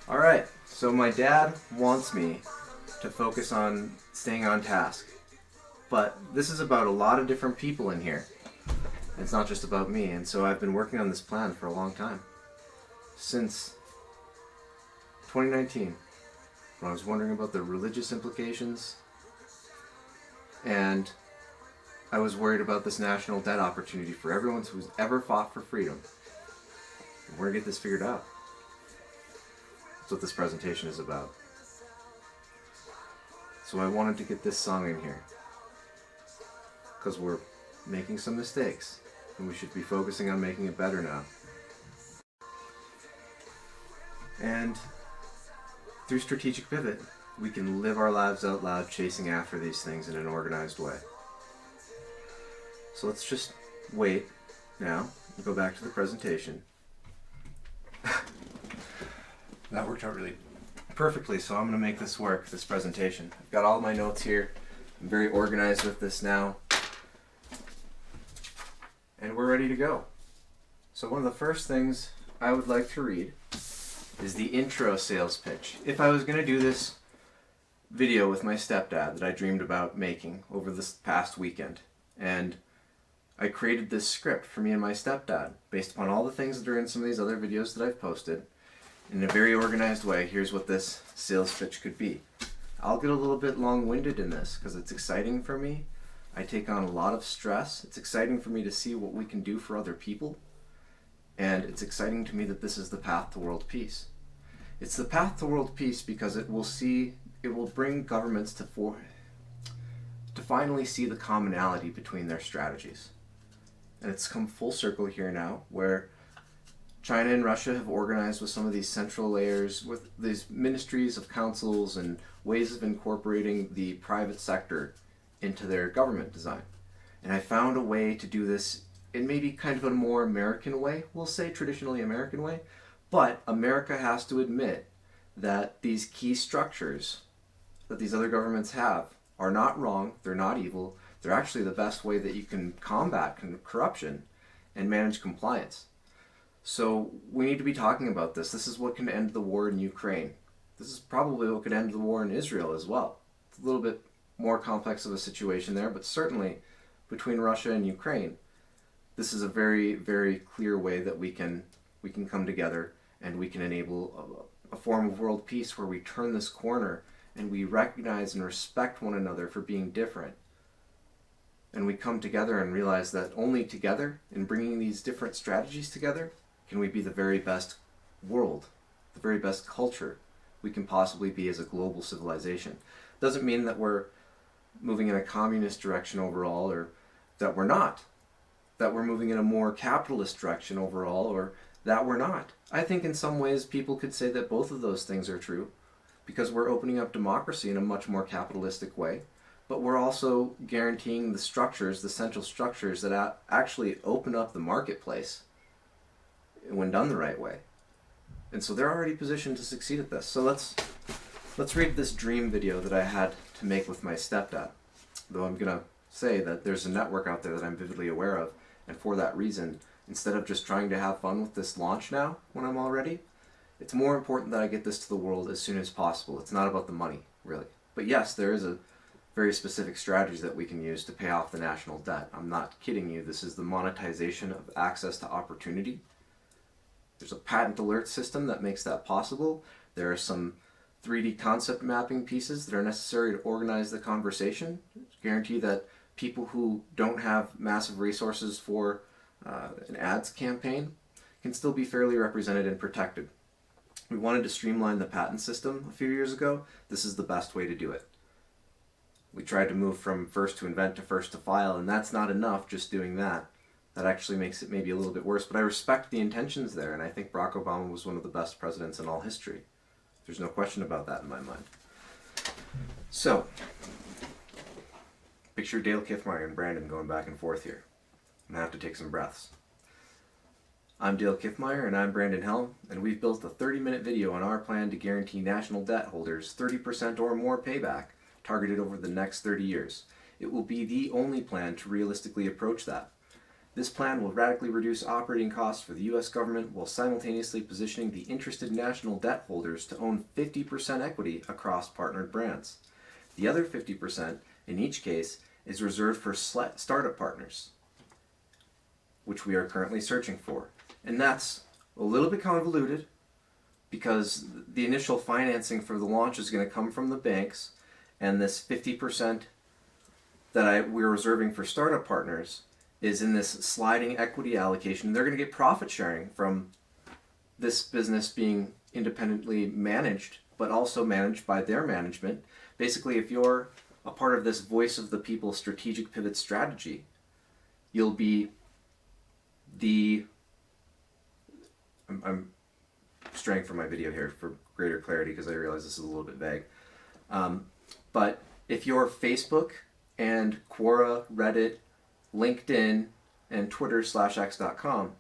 Alright, so my dad wants me to focus on staying on task. But this is about a lot of different people in here. It's not just about me, and so I've been working on this plan for a long time. Since 2019, when I was wondering about the religious implications, and I was worried about this national debt opportunity for everyone who's ever fought for freedom. And we're gonna get this figured out. That's what this presentation is about. So I wanted to get this song in here, because we're making some mistakes, and we should be focusing on making it better now. And through strategic pivot, we can live our lives out loud chasing after these things in an organized way. So let's just wait now and go back to the presentation. That worked out really perfectly, so I'm going to make this work, this presentation. I've got all my notes here. I'm very organized with this now. And we're ready to go. So one of the first things I would like to read is the intro sales pitch. If I was going to do this video with my stepdad that I dreamed about making over this past weekend, and I created this script for me and my stepdad based upon all the things that are in some of these other videos that I've posted. In a very organized way, here's what this sales pitch could be. I'll get a little bit long-winded in this because it's exciting for me. I take on a lot of stress. It's exciting for me to see what we can do for other people. And it's exciting to me that this is the path to world peace. It's the path to world peace because it will bring governments to finally see the commonality between their strategies. And it's come full circle here now, where China and Russia have organized with some of these central layers, with these ministries of councils and ways of incorporating the private sector into their government design. And I found a way to do this in maybe kind of a more American way, we'll say traditionally American way, but America has to admit that these key structures that these other governments have are not wrong, they're not evil, they're actually the best way that you can combat corruption and manage compliance. So we need to be talking about this. This is what can end the war in Ukraine. This is probably what could end the war in Israel as well. It's a little bit more complex of a situation there, but certainly between Russia and Ukraine, this is a very, very clear way that we can come together and we can enable a form of world peace where we turn this corner and we recognize and respect one another for being different. And we come together and realize that only together, in bringing these different strategies together, can we be the very best world, the very best culture we can possibly be as a global civilization. Doesn't mean that we're moving in a communist direction overall, or that we're not. That we're moving in a more capitalist direction overall, or that we're not. I think in some ways people could say that both of those things are true, because we're opening up democracy in a much more capitalistic way. But we're also guaranteeing the structures, the central structures that actually open up the marketplace when done the right way. And so they're already positioned to succeed at this. So let's read this dream video that I had to make with my stepdad. Though I'm going to say that there's a network out there that I'm vividly aware of, and for that reason, instead of just trying to have fun with this launch now when I'm all ready, it's more important that I get this to the world as soon as possible. It's not about the money, really. But yes, there is a very specific strategy that we can use to pay off the national debt. I'm not kidding you. This is the monetization of access to opportunity. There's a patent alert system that makes that possible. There are some 3D concept mapping pieces that are necessary to organize the conversation. Guarantee that people who don't have massive resources for an ads campaign can still be fairly represented and protected. We wanted to streamline the patent system a few years ago. This is the best way to do it. We tried to move from first to invent to first to file, and that's not enough just doing that. That actually makes it maybe a little bit worse, but I respect the intentions there, and I think Barack Obama was one of the best presidents in all history. There's no question about that in my mind. So, picture Dale Kiffmeyer and Brandon going back and forth here. I'm going to have to take some breaths. I'm Dale Kiffmeyer, and I'm Brandon Helm, and we've built a 30-minute video on our plan to guarantee national debt holders 30% or more payback targeted over the next 30 years. It will be the only plan to realistically approach that. This plan will radically reduce operating costs for the U.S. government while simultaneously positioning the interested national debt holders to own 50% equity across partnered brands. The other 50%, in each case, is reserved for startup partners, which we are currently searching for. And that's a little bit convoluted because the initial financing for the launch is going to come from the banks, and this 50% that we're reserving for startup partners is in this sliding equity allocation. They're going to get profit sharing from this business being independently managed, but also managed by their management. Basically, if you're a part of this voice of the people strategic pivot strategy, you'll be I'm straying from my video here for greater clarity because I realize this is a little bit vague. But if you're Facebook and Quora, Reddit, LinkedIn, and Twitter/X.com,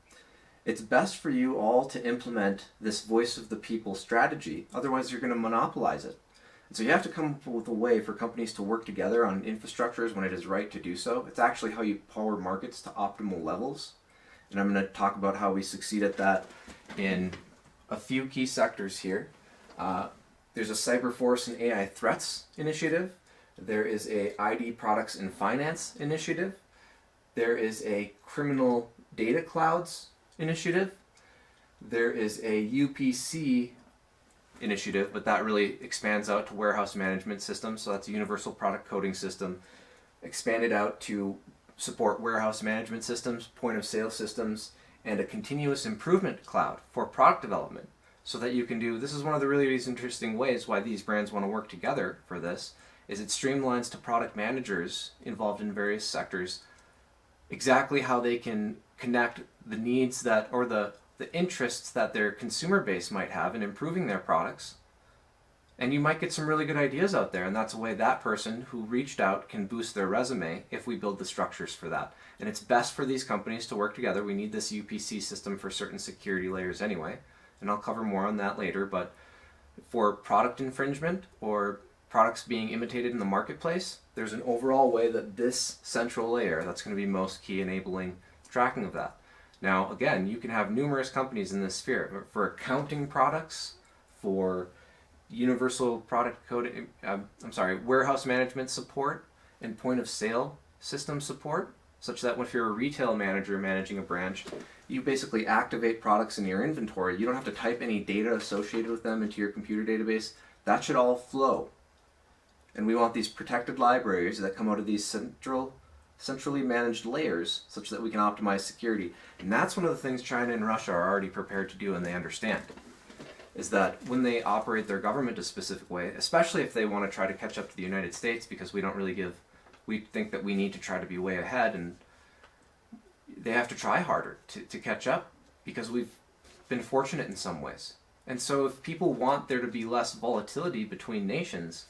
it's best for you all to implement this voice of the people strategy. Otherwise, you're going to monopolize it. And so you have to come up with a way for companies to work together on infrastructures when it is right to do so. It's actually how you power markets to optimal levels. And I'm going to talk about how we succeed at that in a few key sectors here. There's a Cyberforce and AI Threats initiative. There is a ID Products and Finance initiative. There is a Criminal Data Clouds initiative. There is a UPC initiative, but that really expands out to warehouse management systems. So that's a universal product coding system, expanded out to support warehouse management systems, point of sale systems, and a continuous improvement cloud for product development. So that you can do, this is one of the really interesting ways why these brands want to work together for this, is it streamlines to product managers involved in various sectors exactly how they can connect the needs that, or the interests that their consumer base might have in improving their products. And you might get some really good ideas out there, and that's a way that person who reached out can boost their resume if we build the structures for that. And it's best for these companies to work together. We need this UPC system for certain security layers anyway, and I'll cover more on that later, but for product infringement or products being imitated in the marketplace, there's an overall way that this central layer that's going to be most key enabling tracking of that. Now, again, you can have numerous companies in this sphere for accounting products, for universal product code, warehouse management support and point of sale system support, such that if you're a retail manager managing a branch, you basically activate products in your inventory. You don't have to type any data associated with them into your computer database. That should all flow. And we want these protected libraries that come out of these centrally managed layers such that we can optimize security. And that's one of the things China and Russia are already prepared to do, and they understand, is that when they operate their government a specific way, especially if they want to try to catch up to the United States, because we think that we need to try to be way ahead, and they have to try harder to catch up because we've been fortunate in some ways. And so if people want there to be less volatility between nations,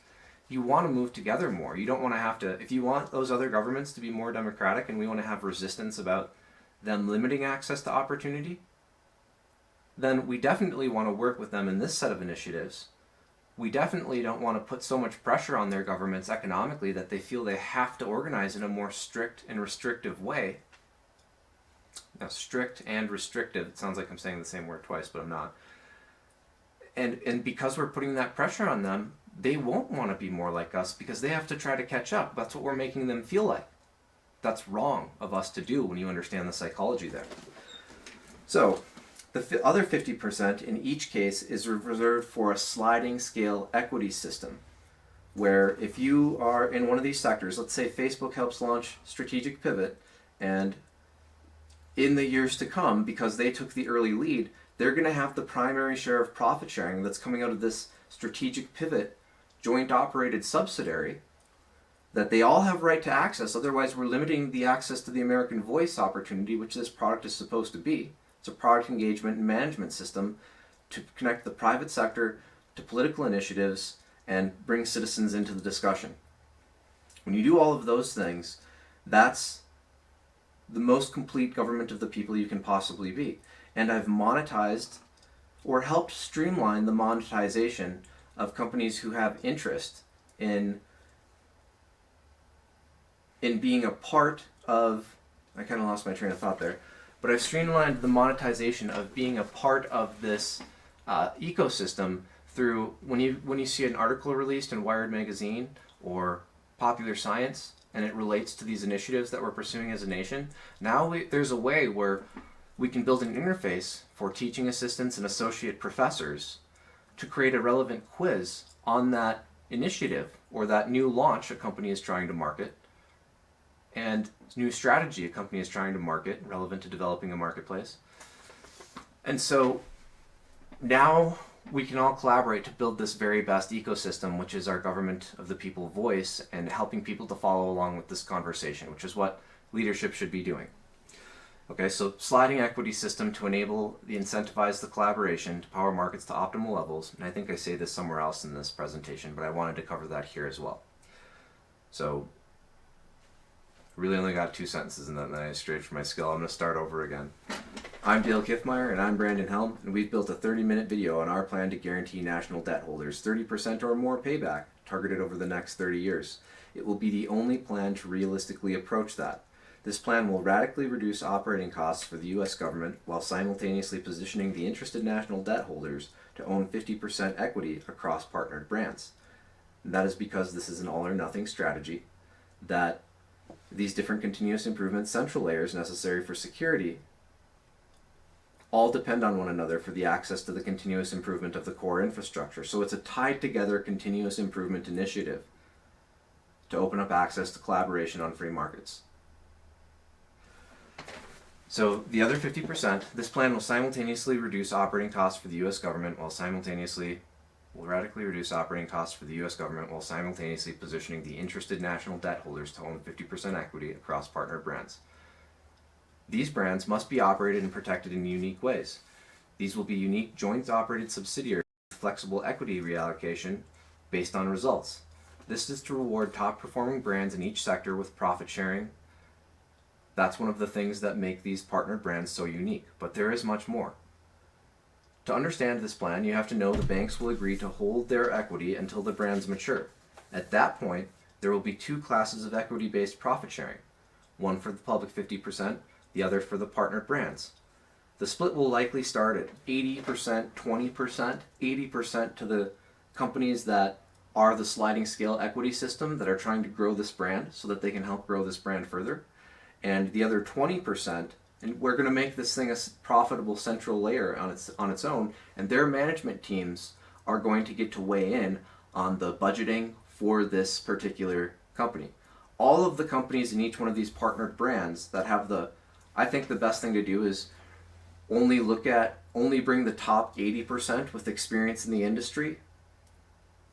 you want to move together more. You don't want to have to, if you want those other governments to be more democratic and we want to have resistance about them limiting access to opportunity, then we definitely want to work with them in this set of initiatives. We definitely don't want to put so much pressure on their governments economically that they feel they have to organize in a more strict and restrictive way. Now, strict and restrictive, it sounds like I'm saying the same word twice, but I'm not. And because we're putting that pressure on them, they won't want to be more like us because they have to try to catch up. That's what we're making them feel like. That's wrong of us to do when you understand the psychology there. So, the other 50% in each case is reserved for a sliding scale equity system, where if you are in one of these sectors, let's say Facebook helps launch Strategic Pivot, and in the years to come, because they took the early lead, they're going to have the primary share of profit sharing that's coming out of this Strategic Pivot joint operated subsidiary that they all have right to access. Otherwise, we're limiting the access to the American Voice opportunity, which this product is supposed to be. It's a product engagement and management system to connect the private sector to political initiatives and bring citizens into the discussion. When you do all of those things, that's the most complete government of the people you can possibly be. And I've monetized or helped streamline the monetization of companies who have interest in being a part of I kind of lost my train of thought there. But I've streamlined the monetization of being a part of this ecosystem through when you see an article released in Wired magazine or Popular Science and it relates to these initiatives that we're pursuing as a nation. Now there's a way where we can build an interface for teaching assistants and associate professors to create a relevant quiz on that initiative or that new launch a company is trying to market and new strategy a company is trying to market relevant to developing a marketplace. And so now we can all collaborate to build this very best ecosystem, which is our government of the people voice, and helping people to follow along with this conversation, which is what leadership should be doing. Okay, so sliding equity system to enable the incentivize the collaboration to power markets to optimal levels. And I think I say this somewhere else in this presentation, but I wanted to cover that here as well. So really only got 2 sentences in that, and then I strayed from my skill. I'm going to start over again. I'm Dale Kiffmeyer, and I'm Brandon Helm, and we've built a 30-minute video on our plan to guarantee national debt holders 30% or more payback, targeted over the next 30 years. It will be the only plan to realistically approach that. This plan will radically reduce operating costs for the U.S. government while simultaneously positioning the interested national debt holders to own 50% equity across partnered brands. And that is because this is an all-or-nothing strategy, that these different continuous improvement central layers necessary for security all depend on one another for the access to the continuous improvement of the core infrastructure. So it's a tied together continuous improvement initiative to open up access to collaboration on free markets. So the other 50%, this plan will simultaneously reduce operating costs for the U.S. government will radically reduce operating costs for the U.S. government while simultaneously positioning the interested national debt holders to own 50% equity across partner brands. These brands must be operated and protected in unique ways. These will be unique joint operated subsidiaries with flexible equity reallocation based on results. This is to reward top performing brands in each sector with profit sharing. That's one of the things that make these partnered brands so unique, but there is much more. To understand this plan, you have to know the banks will agree to hold their equity until the brands mature. At that point, there will be 2 classes of equity-based profit sharing, one for the public 50%, the other for the partnered brands. The split will likely start at 80%, 20%, 80% to the companies that are the sliding scale equity system that are trying to grow this brand so that they can help grow this brand further. And the other 20%, and we're going to make this thing a profitable central layer on its own, and their management teams are going to get to weigh in on the budgeting for this particular company. All of the companies in each one of these partnered brands that have I think the best thing to do is only bring the top 80% with experience in the industry.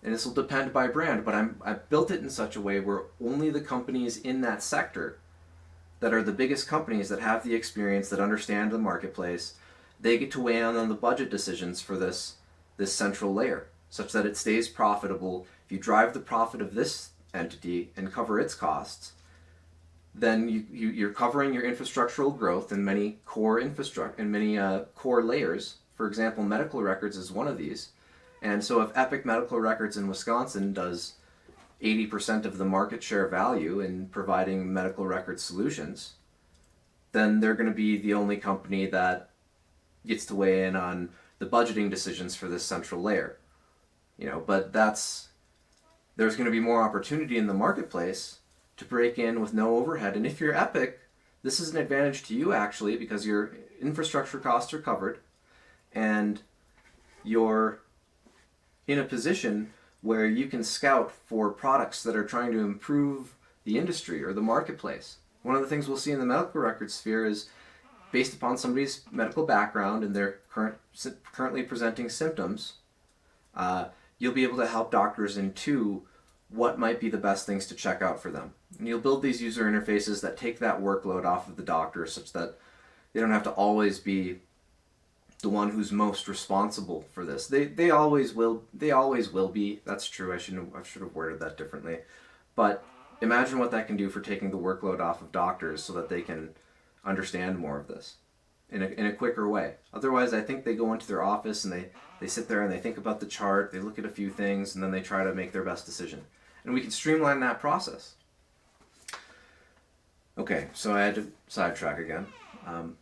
And this will depend by brand, but I've built it in such a way where only the companies in that sector that are the biggest companies that have the experience, that understand the marketplace, they get to weigh in on the budget decisions for this central layer, such that it stays profitable. If you drive the profit of this entity and cover its costs, then you're covering your infrastructural growth in many core core layers. For example, medical records is one of these. And so if Epic Medical Records in Wisconsin does 80% of the market share value in providing medical record solutions, then they're going to be the only company that gets to weigh in on the budgeting decisions for this central layer. But there's going to be more opportunity in the marketplace to break in with no overhead. And if you're Epic, this is an advantage to you actually, because your infrastructure costs are covered and you're in a position where you can scout for products that are trying to improve the industry or the marketplace. One of the things we'll see in the medical record sphere is based upon somebody's medical background and their currently presenting symptoms, you'll be able to help doctors into what might be the best things to check out for them. And you'll build these user interfaces that take that workload off of the doctor such that they don't have to always be the one who's most responsible for this. They always will be. That's true. I should have worded that differently. But imagine what that can do for taking the workload off of doctors so that they can understand more of this in a quicker way. Otherwise, I think they go into their office and they sit there and they think about the chart, they look at a few things, and then they try to make their best decision. And we can streamline that process. Okay, so I had to sidetrack again. Um,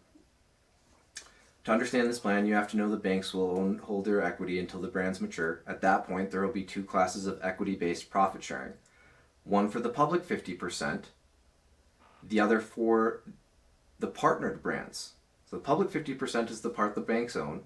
to understand this plan, you have to know the banks will hold their equity until the brands mature. At that point, there will be two classes of equity-based profit sharing. One for the public 50%, the other for the partnered brands. So the public 50% is the part the banks own.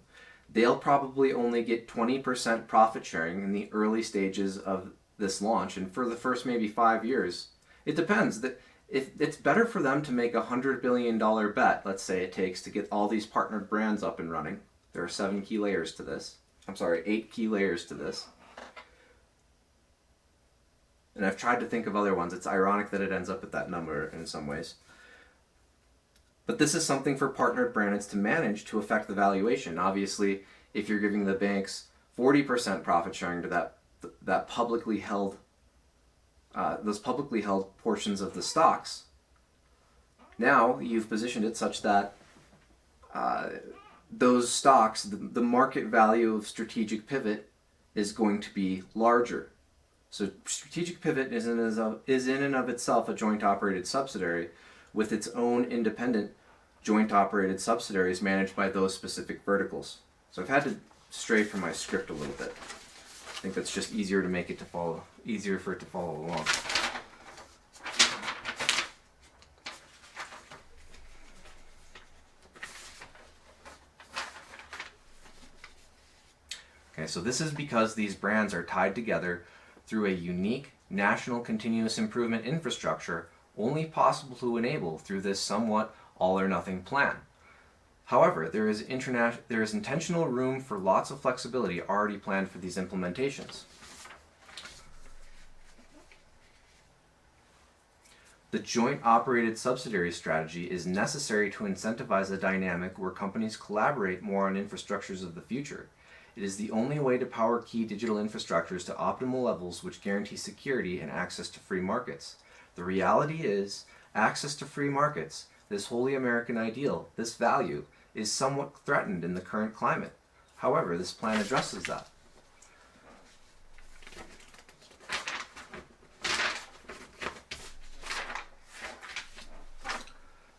They'll probably only get 20% profit sharing in the early stages of this launch, and for the first maybe 5 years, it depends. If it's better for them to make $100 billion bet, let's say it takes to get all these partnered brands up and running. There are 7 key layers to this. I'm sorry, 8 key layers to this. And I've tried to think of other ones. It's ironic that it ends up at that number in some ways. But this is something for partnered brands to manage to affect the valuation. Obviously, if you're giving the banks 40% profit sharing to that publicly held those publicly held portions of the stocks, now you've positioned it such that those stocks, the market value of strategic pivot is going to be larger. So strategic pivot is in and of itself a joint operated subsidiary with its own independent joint operated subsidiaries managed by those specific verticals. So I've had to stray from my script a little bit. I think that's just easier for it to follow along. Okay, so this is because these brands are tied together through a unique national continuous improvement infrastructure only possible to enable through this somewhat all-or-nothing plan. However, there is intentional room for lots of flexibility already planned for these implementations. The joint operated subsidiary strategy is necessary to incentivize a dynamic where companies collaborate more on infrastructures of the future. It is the only way to power key digital infrastructures to optimal levels which guarantee security and access to free markets. The reality is, access to free markets, this wholly American ideal, this value, is somewhat threatened in the current climate. However, this plan addresses that.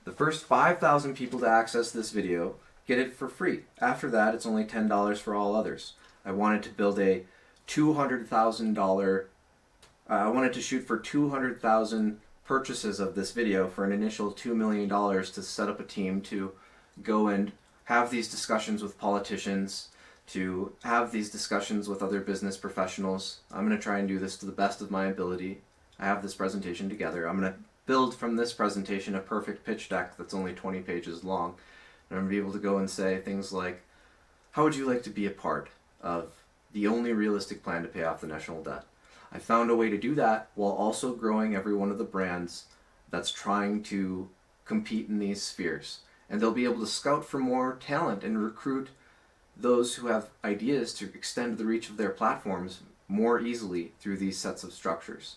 The first 5,000 people to access this video get it for free. After that, it's only $10 for all others. I wanted to build a $200,000, I wanted to shoot for 200,000 purchases of this video for an initial $2 million to set up a team to go and have these discussions with politicians, to have these discussions with other business professionals. I'm going to try and do this to the best of my ability. I have this presentation together. I'm going to build from this presentation a perfect pitch deck that's only 20 pages long. And I'm going to be able to go and say things like, how would you like to be a part of the only realistic plan to pay off the national debt? I found a way to do that while also growing every one of the brands that's trying to compete in these spheres. And they'll be able to scout for more talent and recruit those who have ideas to extend the reach of their platforms more easily through these sets of structures.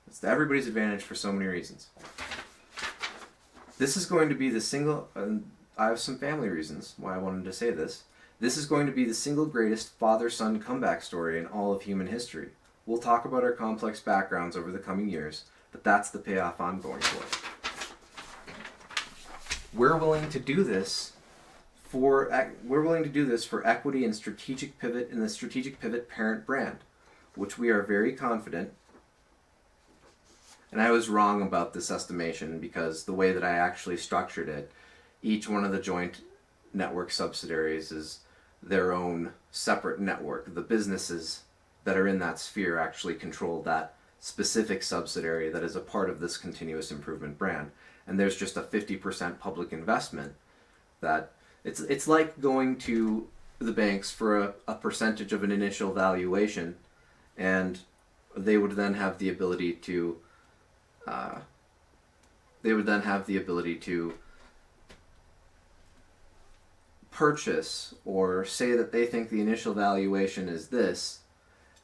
It's to everybody's advantage for so many reasons. This is going to be the single, I have some family reasons why I wanted to say this. This is going to be the single greatest father-son comeback story in all of human history. We'll talk about our complex backgrounds over the coming years, but that's the payoff I'm going for. We're willing to do this for equity and strategic pivot in the strategic pivot parent brand, which we are very confident. And I was wrong about this estimation because the way that I actually structured it, each one of the joint network subsidiaries is their own separate network. The businesses that are in that sphere actually control that specific subsidiary that is a part of this continuous improvement brand. And there's just a 50% public investment that it's like going to the banks for a percentage of an initial valuation, and they would then have the ability to purchase or say that they think the initial valuation is this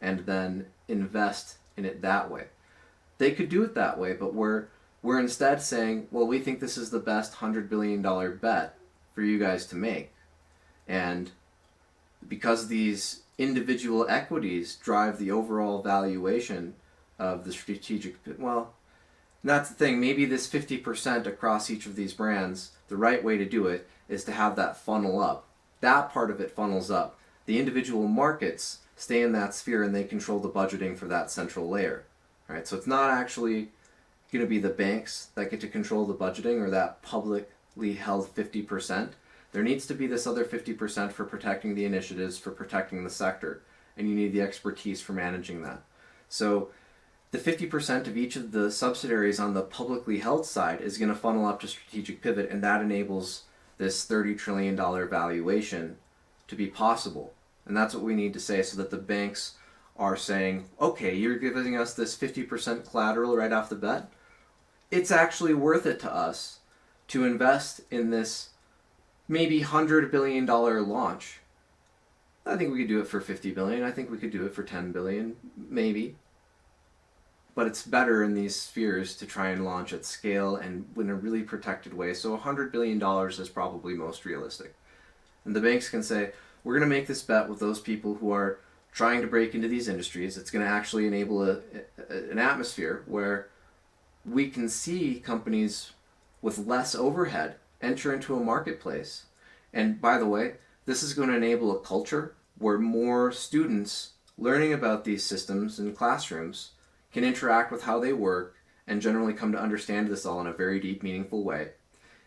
and then invest in it that way. They could do it that way, but we're instead saying, well, we think this is the best $100 billion bet for you guys to make. And because these individual equities drive the overall valuation of the strategic, well, And that's the thing, maybe this 50% across each of these brands, the right way to do it is to have that funnel up. That part of it funnels up. The individual markets stay in that sphere and they control the budgeting for that central layer. All right, so it's not actually going to be the banks that get to control the budgeting or that publicly held 50%. There needs to be this other 50% for protecting the initiatives, for protecting the sector, and you need the expertise for managing that. So the 50% of each of the subsidiaries on the publicly held side is going to funnel up to strategic pivot, and that enables this $30 trillion valuation to be possible. And that's what we need to say, so that the banks are saying, okay, you're giving us this 50% collateral right off the bat. It's actually worth it to us to invest in this maybe $100 billion launch. I think we could do it for $50 billion. I think we could do it for $10 billion, maybe. But it's better in these spheres to try and launch at scale and in a really protected way. So $100 billion is probably most realistic. And the banks can say, we're going to make this bet with those people who are trying to break into these industries. It's going to actually enable an atmosphere where we can see companies with less overhead enter into a marketplace. And by the way, this is going to enable a culture where more students learning about these systems in classrooms can interact with how they work and generally come to understand this all in a very deep, meaningful way.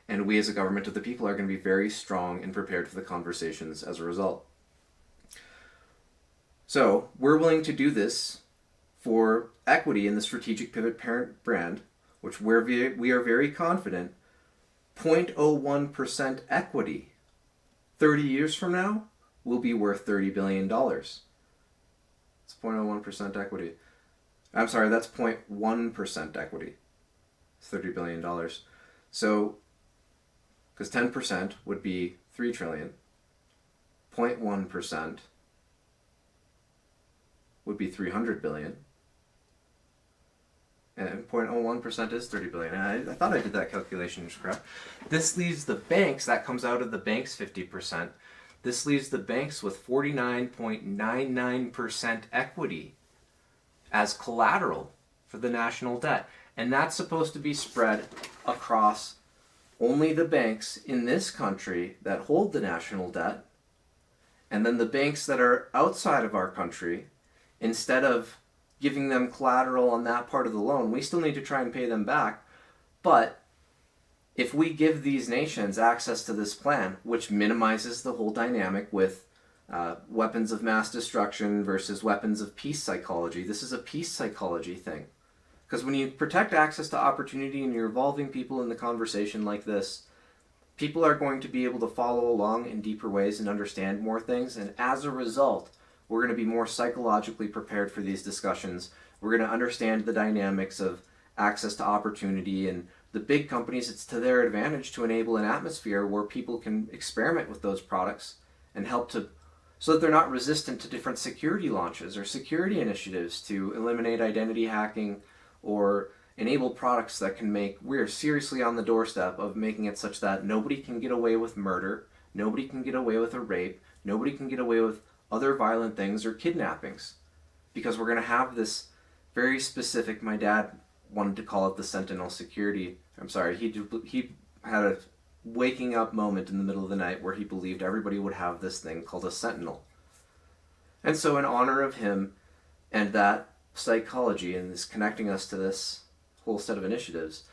And we as a government of the people are going to be very strong and prepared for the conversations as a result. So we're willing to do this for equity in the strategic pivot parent brand, which we are very confident 0.01% equity 30 years from now will be worth $30 billion. It's 0.01% equity. I'm sorry, that's 0.1% equity. It's $30 billion. So, because 10% would be $3 trillion, 0.1% would be $300 billion, and 0.01% is $30 billion. And I thought I did that calculation correct. This leaves the banks, that comes out of the banks' 50%, this leaves the banks with 49.99% equity as collateral for the national debt. And that's supposed to be spread across only the banks in this country that hold the national debt, and then the banks that are outside of our country, instead of giving them collateral on that part of the loan, we still need to try and pay them back. But if we give these nations access to this plan, which minimizes the whole dynamic with weapons of mass destruction versus weapons of peace psychology, this is a peace psychology thing. Because when you protect access to opportunity and you're involving people in the conversation like this, people are going to be able to follow along in deeper ways and understand more things. And as a result, we're going to be more psychologically prepared for these discussions. We're going to understand the dynamics of access to opportunity. And the big companies, it's to their advantage to enable an atmosphere where people can experiment with those products and help to, so that they're not resistant to different security launches or security initiatives to eliminate identity hacking or enable products that can make, we're seriously on the doorstep of making it such that nobody can get away with murder, nobody can get away with a rape, nobody can get away with other violent things or kidnappings. Because we're going to have this very specific, my dad wanted to call it the Sentinel security. I'm sorry, he had a waking up moment in the middle of the night where he believed everybody would have this thing called a Sentinel. And so in honor of him and that psychology and this connecting us to this whole set of initiatives,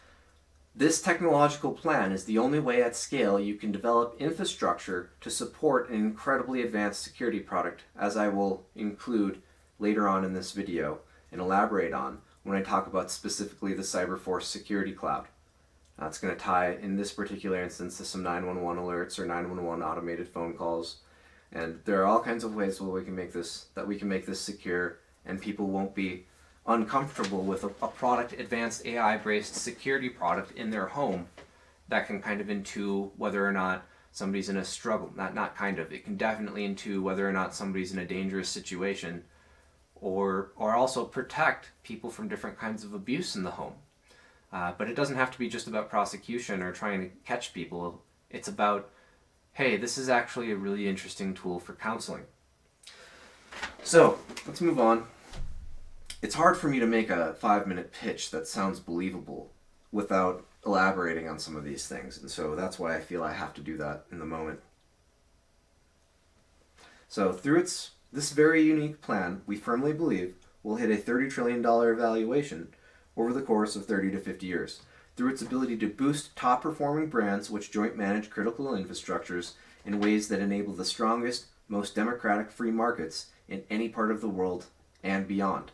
this technological plan is the only way at scale you can develop infrastructure to support an incredibly advanced security product, as I will include later on in this video and elaborate on when I talk about specifically the Cyberforce Security Cloud. It's going to tie, in this particular instance, to some 911 alerts or 911 automated phone calls. And there are all kinds of ways where we can make this secure, and people won't be uncomfortable with a product, advanced AI-based security product in their home that can kind of intuit whether or not somebody's in a struggle. Not kind of. It can definitely intuit whether or not somebody's in a dangerous situation, or also protect people from different kinds of abuse in the home. But it doesn't have to be just about prosecution or trying to catch people. It's about, hey, this is actually a really interesting tool for counseling. So let's move on. it's hard for me to make a 5-minute pitch that sounds believable without elaborating on some of these things. And so that's why I feel I have to do that in the moment. So through this very unique plan, we firmly believe will hit a $30 trillion valuation over the course of 30 to 50 years through its ability to boost top-performing brands which joint manage critical infrastructures in ways that enable the strongest, most democratic free markets in any part of the world and beyond.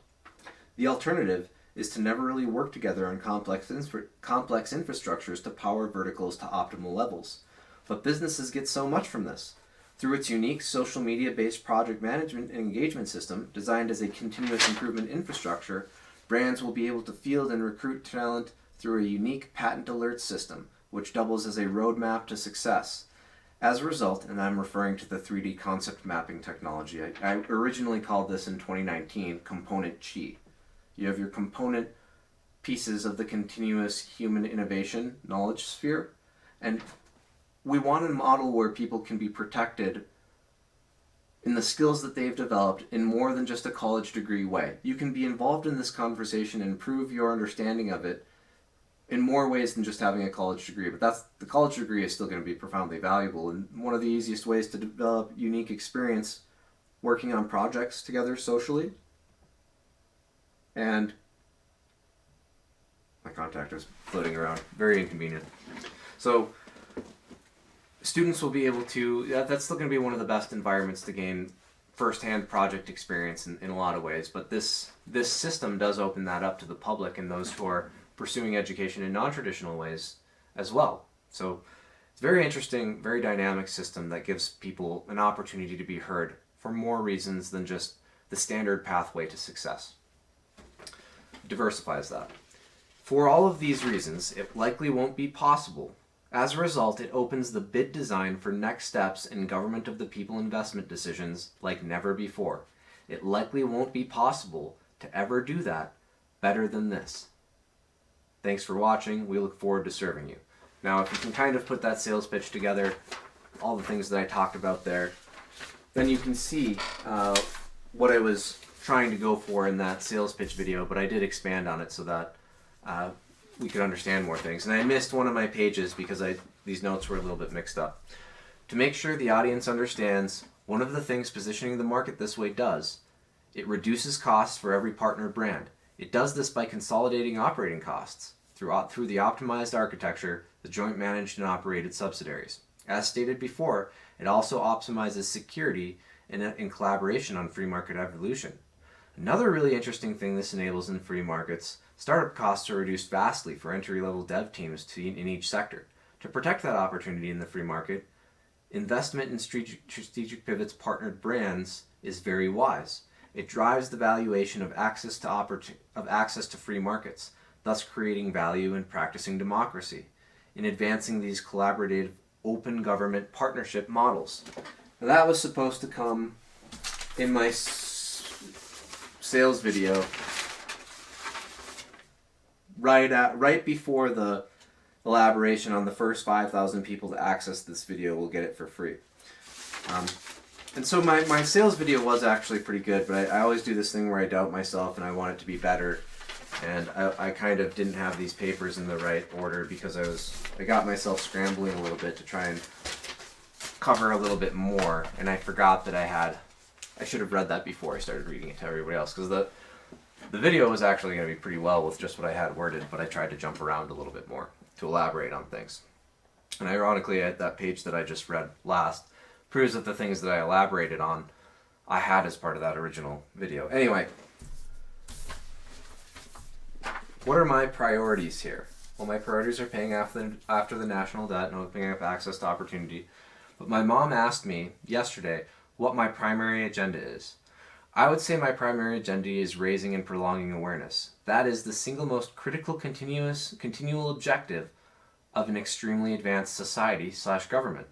The alternative is to never really work together on complex infrastructures to power verticals to optimal levels. But businesses get so much from this. Through its unique social media-based project management and engagement system designed as a continuous improvement infrastructure, brands will be able to field and recruit talent through a unique patent alert system, which doubles as a roadmap to success. As a result, and I'm referring to the 3D concept mapping technology, I originally called this in 2019 component chi. You have your component pieces of the continuous human innovation knowledge sphere, and we want a model where people can be protected in the skills that they've developed in more than just a college degree way. You can be involved in this conversation and improve your understanding of it in more ways than just having a college degree. But the college degree is still going to be profoundly valuable. And one of the easiest ways to develop unique experience working on projects together socially. And my contact is floating around. Very inconvenient. So students will be able to, that's still going to be one of the best environments to gain first-hand project experience in a lot of ways. But this system does open that up to the public and those who are pursuing education in non-traditional ways as well. So it's a very interesting, very dynamic system that gives people an opportunity to be heard for more reasons than just the standard pathway to success. Diversifies that. For all of these reasons, it likely won't be possible. As a result, it opens the bid design for next steps in government of the people investment decisions like never before. It likely won't be possible to ever do that better than this. Thanks for watching. We look forward to serving you. Now, if you can kind of put that sales pitch together, all the things that I talked about there, then you can see what I was trying to go for in that sales pitch video, but I did expand on it so that we could understand more things. And I missed one of my pages because these notes were a little bit mixed up. To make sure the audience understands, one of the things positioning the market this way does, it reduces costs for every partner brand. It does this by consolidating operating costs through the optimized architecture, the joint managed and operated subsidiaries. As stated before, it also optimizes security in collaboration on free market evolution. Another really interesting thing this enables in free markets, startup costs are reduced vastly for entry-level dev teams in each sector. To protect that opportunity in the free market, investment in strategic pivots partnered brands is very wise. It drives the valuation of access to free markets, thus creating value and practicing democracy, in advancing these collaborative open government partnership models. Now, that was supposed to come in my sales video right before the elaboration on the first 5,000 people to access this video will get it for free. And so my sales video was actually pretty good, but I always do this thing where I doubt myself and I want it to be better. And I kind of didn't have these papers in the right order because I got myself scrambling a little bit to try and cover a little bit more, and I forgot that I should have read that before I started reading it to everybody else, because the video was actually going to be pretty well with just what I had worded, but I tried to jump around a little bit more to elaborate on things. And ironically, at that page that I just read last proves that the things that I elaborated on I had as part of that original video. Anyway, what are my priorities here? Well, my priorities are paying after the national debt and opening up access to opportunity. But my mom asked me yesterday what my primary agenda is. I would say my primary agenda is raising and prolonging awareness. That is the single most critical continual objective of an extremely advanced society / government.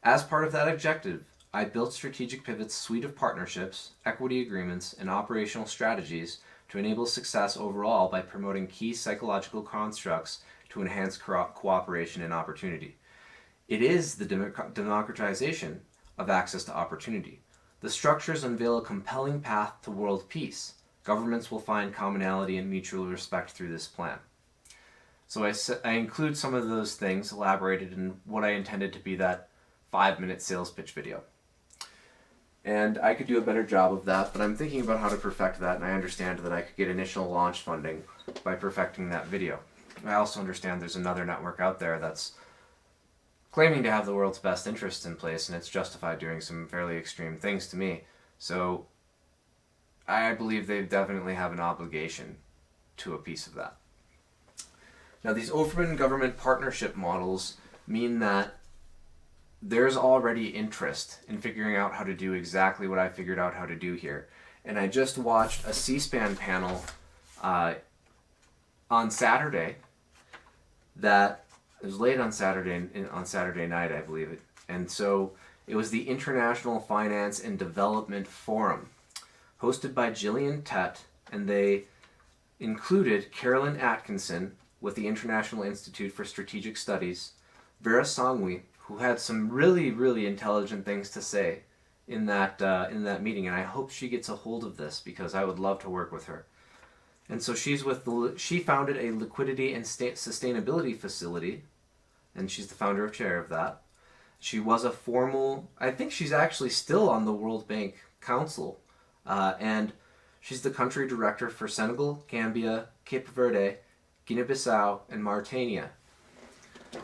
As part of that objective, I built Strategic Pivot's suite of partnerships, equity agreements, and operational strategies to enable success overall by promoting key psychological constructs to enhance cooperation and opportunity. It is the democratization of access to opportunity. The structures unveil a compelling path to world peace, Governments will find commonality and mutual respect through this plan. So I include some of those things elaborated in what I intended to be that 5-minute sales pitch video. And I could do a better job of that, but I'm thinking about how to perfect that, and I understand that I could get initial launch funding by perfecting that video. I also understand there's another network out there that's claiming to have the world's best interests in place, and it's justified doing some fairly extreme things to me. So I believe they definitely have an obligation to a piece of that. Now, these open government partnership models mean that there's already interest in figuring out how to do exactly what I figured out how to do here. And I just watched a C-SPAN panel on Saturday that it was late on Saturday night, I believe it. And so it was the International Finance and Development Forum, hosted by Gillian Tett, and they included Carolyn Atkinson with the International Institute for Strategic Studies, Vera Songwi, who had some really, really intelligent things to say in that meeting, and I hope she gets a hold of this because I would love to work with her. And so she founded a liquidity and sustainability facility, and she's the founder of chair of that. She was I think she's actually still on the World Bank Council, and she's the country director for Senegal, Gambia, Cape Verde, Guinea-Bissau, and Mauritania.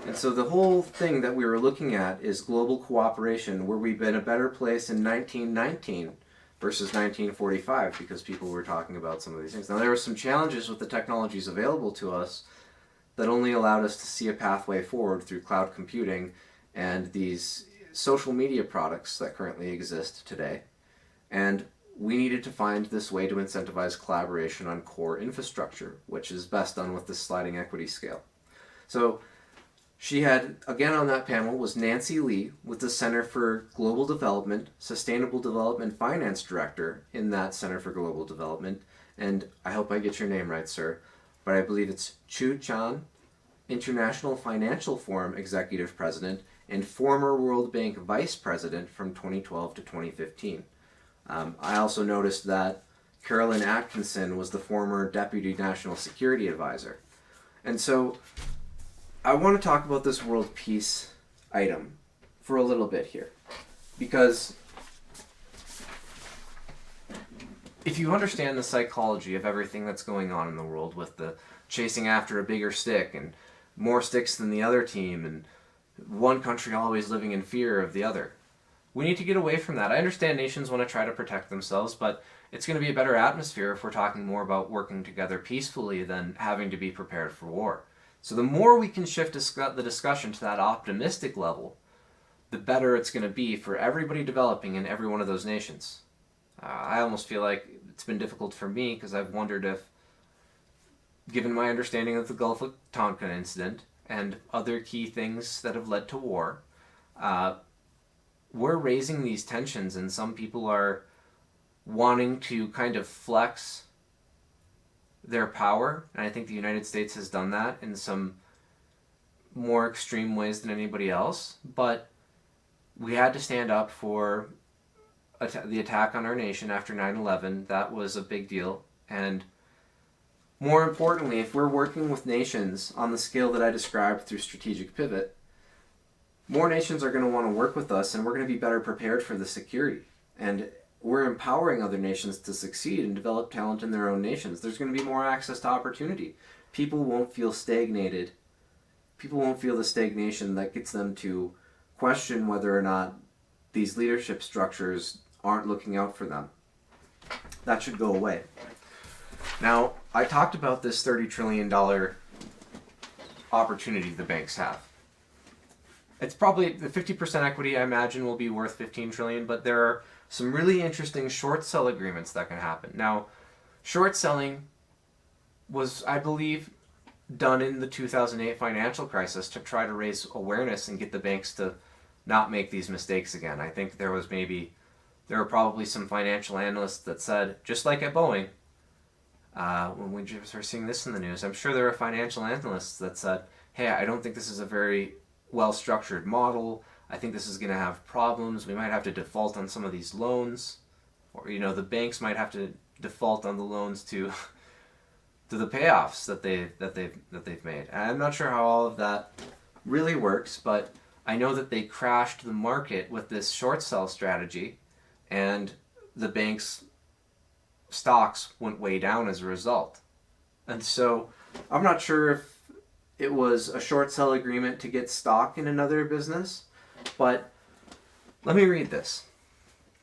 And so the whole thing that we were looking at is global cooperation, where we've been a better place in 1919 versus 1945, because people were talking about some of these things. Now, there were some challenges with the technologies available to us that only allowed us to see a pathway forward through cloud computing and these social media products that currently exist today. And we needed to find this way to incentivize collaboration on core infrastructure, which is best done with the sliding equity scale. So she had, again on that panel, was Nancy Lee with the Center for Global Development, Sustainable Development Finance Director in that Center for Global Development. And I hope I get your name right, sir, but I believe it's Chu Chan, International Financial Forum Executive President and former World Bank Vice President from 2012 to 2015. I also noticed that Carolyn Atkinson was the former Deputy National Security Advisor. And so I want to talk about this world peace item for a little bit here, because if you understand the psychology of everything that's going on in the world with the chasing after a bigger stick and more sticks than the other team and one country always living in fear of the other, we need to get away from that. I understand nations want to try to protect themselves, but it's going to be a better atmosphere if we're talking more about working together peacefully than having to be prepared for war. So the more we can shift the discussion to that optimistic level, the better it's going to be for everybody developing in every one of those nations. I almost feel like it's been difficult for me because I've wondered if, given my understanding of the Gulf of Tonkin incident and other key things that have led to war, we're raising these tensions, and some people are wanting to kind of flex their power, and I think the United States has done that in some more extreme ways than anybody else, but we had to stand up for the attack on our nation after 9/11. That was a big deal, and more importantly, if we're working with nations on the scale that I described through Strategic Pivot, more nations are going to want to work with us, and we're going to be better prepared for the security. And we're empowering other nations to succeed and develop talent in their own nations. There's going to be more access to opportunity. People won't feel stagnated. People won't feel the stagnation that gets them to question whether or not these leadership structures aren't looking out for them. That should go away. Now, I talked about this $30 trillion opportunity the banks have. It's probably the 50% equity, I imagine, will be worth $15 trillion, but there are some really interesting short sell agreements that can happen. Now, short selling was, I believe, done in the 2008 financial crisis to try to raise awareness and get the banks to not make these mistakes again. I think there were probably some financial analysts that said, just like at Boeing, when we were seeing this in the news, I'm sure there are financial analysts that said, hey, I don't think this is a very well-structured model. I think this is going to have problems. We might have to default on some of these loans. or the banks might have to default on the loans to the payoffs that they've made. And I'm not sure how all of that really works, but I know that they crashed the market with this short sell strategy, and the bank's stocks went way down as a result. And so I'm not sure if it was a short sell agreement to get stock in another business, but let me read this.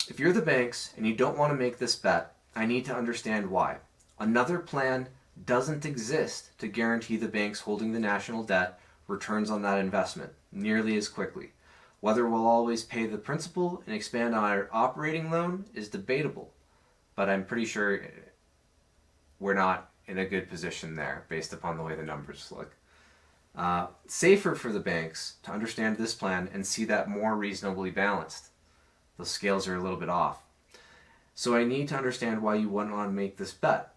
If you're the banks and you don't want to make this bet, I need to understand why. Another plan doesn't exist to guarantee the banks holding the national debt returns on that investment nearly as quickly. Whether we'll always pay the principal and expand on our operating loan is debatable, but I'm pretty sure we're not in a good position there based upon the way the numbers look. Safer for the banks to understand this plan and see that more reasonably balanced. The scales are a little bit off. So I need to understand why you wouldn't want to make this bet.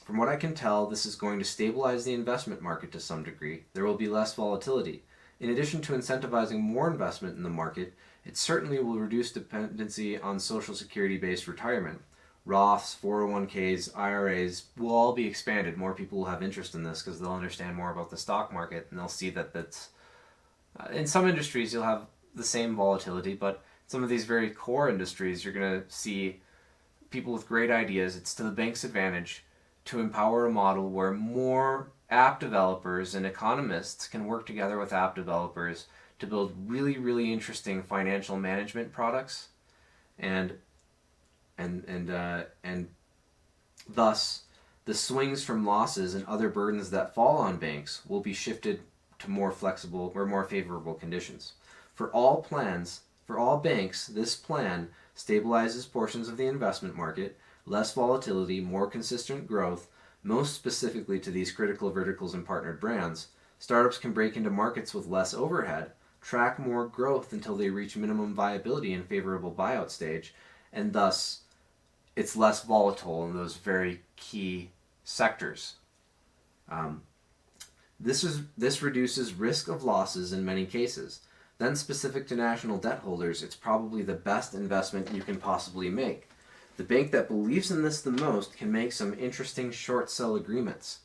From what I can tell, this is going to stabilize the investment market to some degree. There will be less volatility. In addition to incentivizing more investment in the market, it certainly will reduce dependency on Social Security-based retirement. Roths, 401ks, IRAs will all be expanded. More people will have interest in this because they'll understand more about the stock market, and they'll see that's in some industries you'll have the same volatility, but some of these very core industries you're going to see people with great ideas. It's to the bank's advantage to empower a model where more app developers and economists can work together with app developers to build really, really interesting financial management products, and thus the swings from losses and other burdens that fall on banks will be shifted to more flexible or more favorable conditions. For all banks, this plan stabilizes portions of the investment market, less volatility, more consistent growth, most specifically to these critical verticals and partnered brands. Startups can break into markets with less overhead, track more growth until they reach minimum viability and favorable buyout stage, and thus it's less volatile in those very key sectors. This reduces risk of losses in many cases. Then specific to national debt holders, it's probably the best investment you can possibly make. The bank that believes in this the most can make some interesting short sell agreements.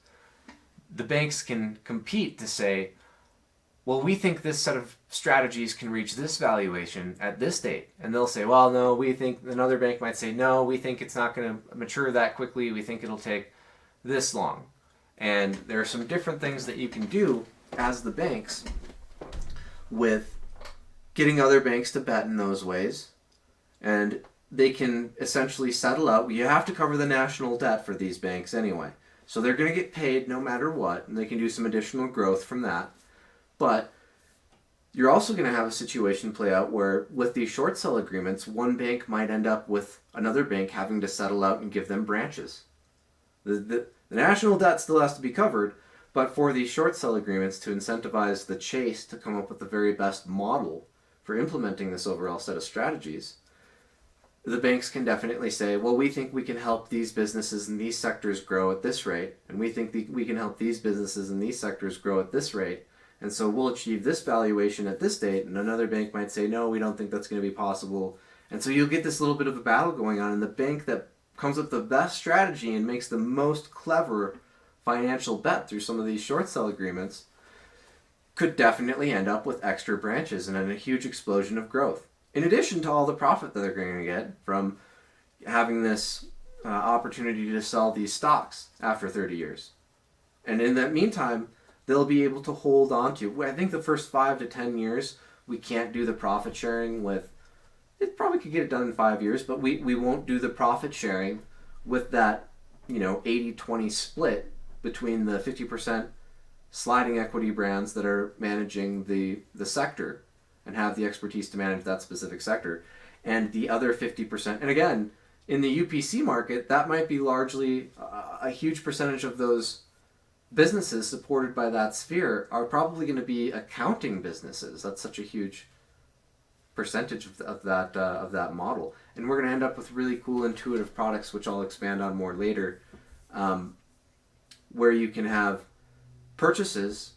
The banks can compete to say, well, we think this set of strategies can reach this valuation at this date. And they'll say, well, no, we think, another bank might say, no, we think it's not going to mature that quickly. We think it'll take this long. And there are some different things that you can do as the banks with getting other banks to bet in those ways. And they can essentially settle out. You have to cover the national debt for these banks anyway. So they're going to get paid no matter what. And they can do some additional growth from that. But you're also going to have a situation play out where with these short sell agreements, one bank might end up with another bank having to settle out and give them branches. The national debt still has to be covered, but for these short sell agreements to incentivize the chase to come up with the very best model for implementing this overall set of strategies, the banks can definitely say, well, we think we can help these businesses in these sectors grow at this rate, and we think we can help these businesses in these sectors grow at this rate. And so we'll achieve this valuation at this date, and another bank might say, no, we don't think that's going to be possible. And so you'll get this little bit of a battle going on, and the bank that comes up with the best strategy and makes the most clever financial bet through some of these short sell agreements could definitely end up with extra branches and a huge explosion of growth. In addition to all the profit that they're going to get from having this opportunity to sell these stocks after 30 years. And in that meantime, they'll be able to hold on to. I think the first 5 to 10 years, we can't do the profit sharing with, it probably could get it done in 5 years, but we won't do the profit sharing with that, 80-20 split between the 50% sliding equity brands that are managing the sector and have the expertise to manage that specific sector, and the other 50%. And again, in the UPC market, that might be largely a huge percentage of those businesses supported by that sphere are probably going to be accounting businesses. That's such a huge percentage of that model, and we're going to end up with really cool intuitive products, which I'll expand on more later, where you can have purchases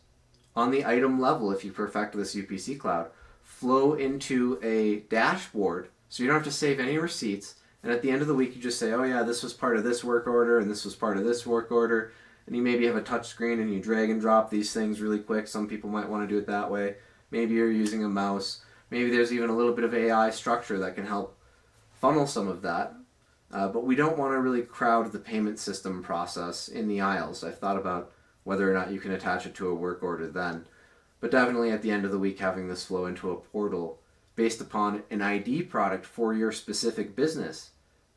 on the item level, if you perfect this UPC cloud, flow into a dashboard, so you don't have to save any receipts, And at the end of the week, you just say, oh yeah, this was part of this work order, and this was part of this work order. And you maybe have a touch screen and you drag and drop these things really quick. Some people might want to do it that way. Maybe you're using a mouse. Maybe there's even a little bit of AI structure that can help funnel some of that. But we don't want to really crowd the payment system process in the aisles. I've thought about whether or not you can attach it to a work order then. But definitely at the end of the week, having this flow into a portal based upon an ID product for your specific business.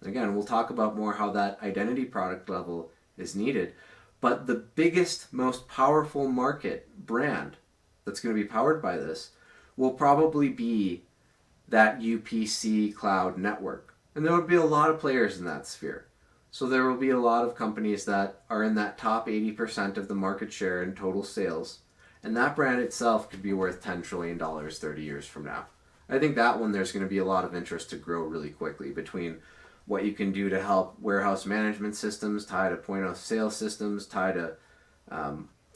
Again, we'll talk about more how that identity product level is needed. But the biggest, most powerful market brand that's going to be powered by this will probably be that UPC cloud network. And there will be a lot of players in that sphere. So there will be a lot of companies that are in that top 80% of the market share in total sales. And that brand itself could be worth $10 trillion 30 years from now. I think that one there's going to be a lot of interest to grow really quickly between what you can do to help warehouse management systems, tie to point of sale systems, tie to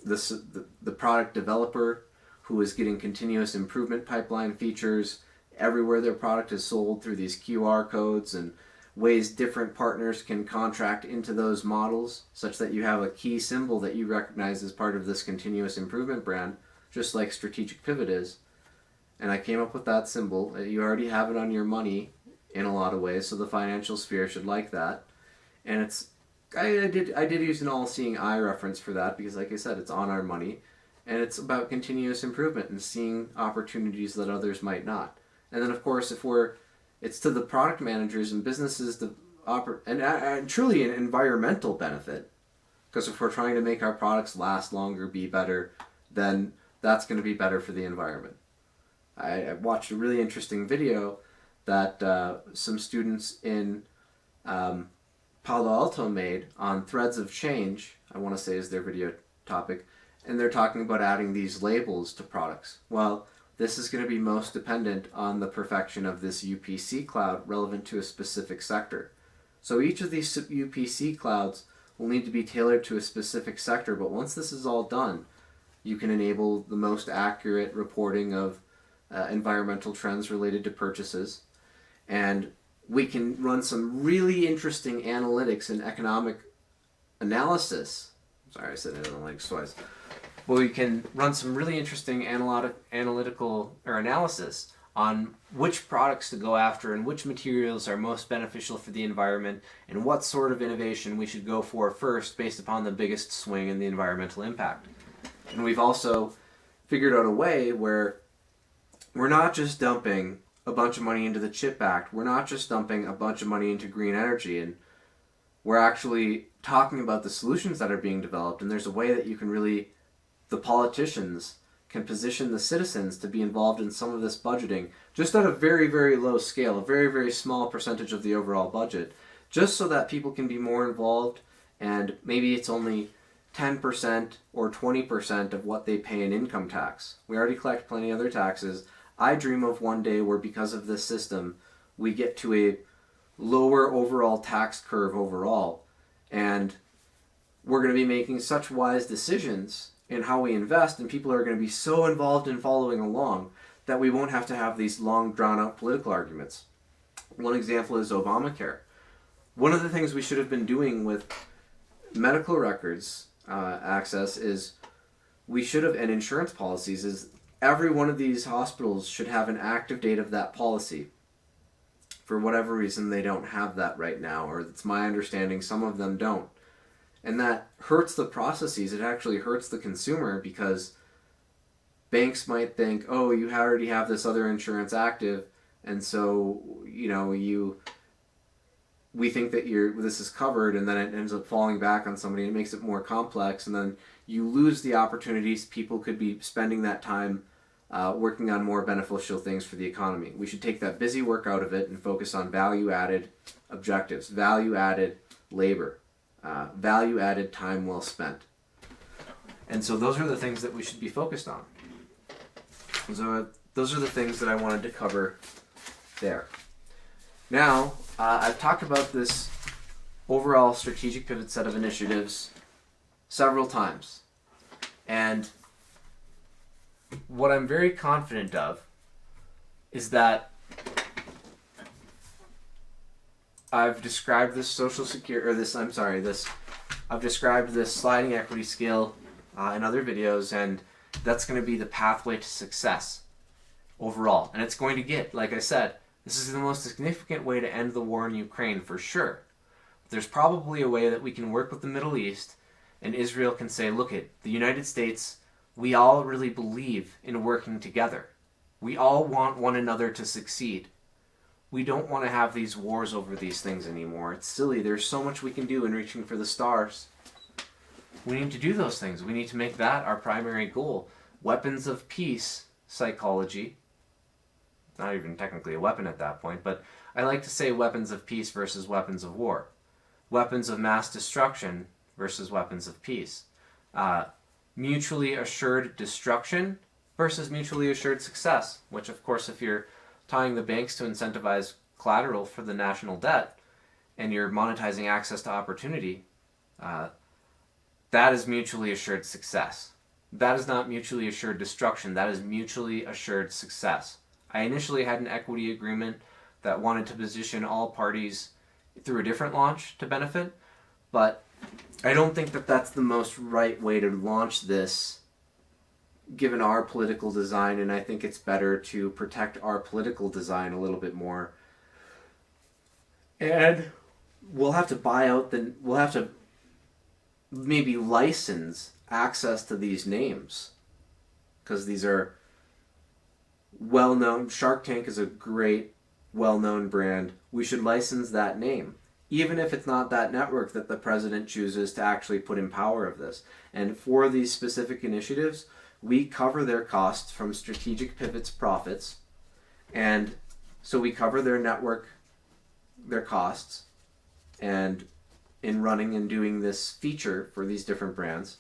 the product developer who is getting continuous improvement pipeline features everywhere their product is sold through these QR codes and ways different partners can contract into those models such that you have a key symbol that you recognize as part of this continuous improvement brand, just like Strategic Pivot is. And I came up with that symbol. You already have it on your money in a lot of ways, so the financial sphere should like that. And it's I did use an all-seeing eye reference for that because, like I said, it's on our money, and it's about continuous improvement and seeing opportunities that others might not. And then, of course, it's to the product managers and businesses to and truly an environmental benefit, because if we're trying to make our products last longer, be better, then that's going to be better for the environment. I watched a really interesting video that some students in Palo Alto made on Threads of Change, I want to say is their video topic, and they're talking about adding these labels to products. Well, this is going to be most dependent on the perfection of this UPC cloud relevant to a specific sector. So each of these UPC clouds will need to be tailored to a specific sector, but once this is all done, you can enable the most accurate reporting of environmental trends related to purchases, and we can run some really interesting analytics and economic analysis. Sorry, I said analytics twice. Well, we can run some really interesting analytical or analysis on which products to go after and which materials are most beneficial for the environment and what sort of innovation we should go for first based upon the biggest swing in the environmental impact. And we've also figured out a way where we're not just dumping a bunch of money into the CHIP Act. We're not just dumping a bunch of money into green energy. And we're actually talking about the solutions that are being developed. And there's a way that you can really, the politicians can position the citizens to be involved in some of this budgeting, just at a very, very low scale, a very, very small percentage of the overall budget, just so that people can be more involved. And maybe it's only 10% or 20% of what they pay in income tax. We already collect plenty of other taxes. I dream of one day where, because of this system, we get to a lower overall tax curve overall, and we're going to be making such wise decisions in how we invest, and people are going to be so involved in following along that we won't have to have these long, drawn-out political arguments. One example is Obamacare. One of the things we should have been doing with medical records access is we should have, and insurance policies, is every one of these hospitals should have an active date of that policy. For whatever reason, they don't have that right now, or it's my understanding some of them don't. And that hurts the processes. It actually hurts the consumer because banks might think, oh, you already have this other insurance active, and so, we think that this is covered, and then it ends up falling back on somebody, and it makes it more complex, and then you lose the opportunities. People could be spending that time working on more beneficial things for the economy. We should take that busy work out of it and focus on value-added objectives, value-added labor, value-added time well spent. And so those are the things that we should be focused on. So those are the things that I wanted to cover there. Now, I've talked about this overall strategic pivot set of initiatives several times. And what I'm very confident of is that I've described this social security, or this, I'm sorry, this, I've described this sliding equity scale in other videos, and that's going to be the pathway to success overall. And it's going to get, like I said, this is the most significant way to end the war in Ukraine for sure. There's probably a way that we can work with the Middle East, and Israel can say, look at the United States, we all really believe in working together. We all want one another to succeed. We don't want to have these wars over these things anymore. It's silly. There's so much we can do in reaching for the stars. We need to do those things. We need to make that our primary goal. Weapons of peace psychology. Not even technically a weapon at that point, but I like to say weapons of peace versus weapons of war. Weapons of mass destruction versus weapons of peace. Mutually assured destruction versus mutually assured success, which of course if you're tying the banks to incentivize collateral for the national debt and you're monetizing access to opportunity, that is mutually assured success. That is not mutually assured destruction. That is mutually assured success. I initially had an equity agreement that wanted to position all parties through a different launch to benefit, but I don't think that that's the most right way to launch this given our political design, and I think it's better to protect our political design a little bit more. And we'll have to we'll have to maybe license access to these names, because these are well-known. Shark Tank is a great, well-known brand. We should license that name, even if it's not that network that the president chooses to actually put in power of this. And for these specific initiatives, we cover their costs from Strategic Pivot's profits, and so we cover their network, their costs, and in running and doing this feature for these different brands.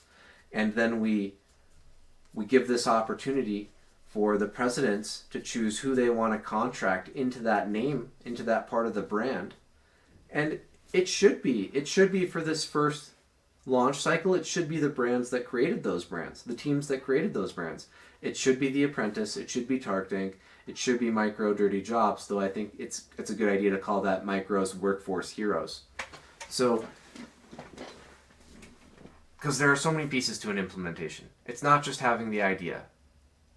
And then we give this opportunity for the presidents to choose who they want to contract into that name, into that part of the brand. And it should be for this first launch cycle, it should be the brands that created those brands, the teams that created those brands. It should be The Apprentice, it should be Shark Tank, it should be Micro Dirty Jobs, though I think it's a good idea to call that Micro's Workforce Heroes. So, because there are so many pieces to an implementation. It's not just having the idea.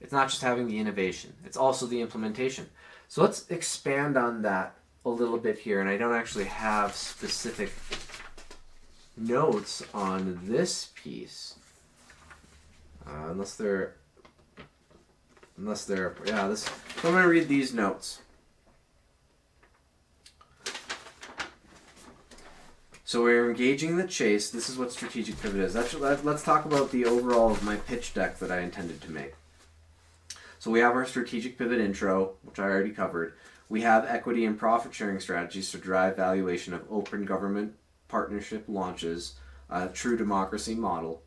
It's not just having the innovation. It's also the implementation. So let's expand on that a little bit here, and I don't actually have specific notes on this piece, unless they're yeah, this. So I'm going to read these notes. So we're engaging the chase. This is what strategic pivot is. Let's talk about the overall of my pitch deck that I intended to make. So we have our strategic pivot intro, which I already covered. We have equity and profit sharing strategies to drive valuation of open government partnership launches, a true democracy model.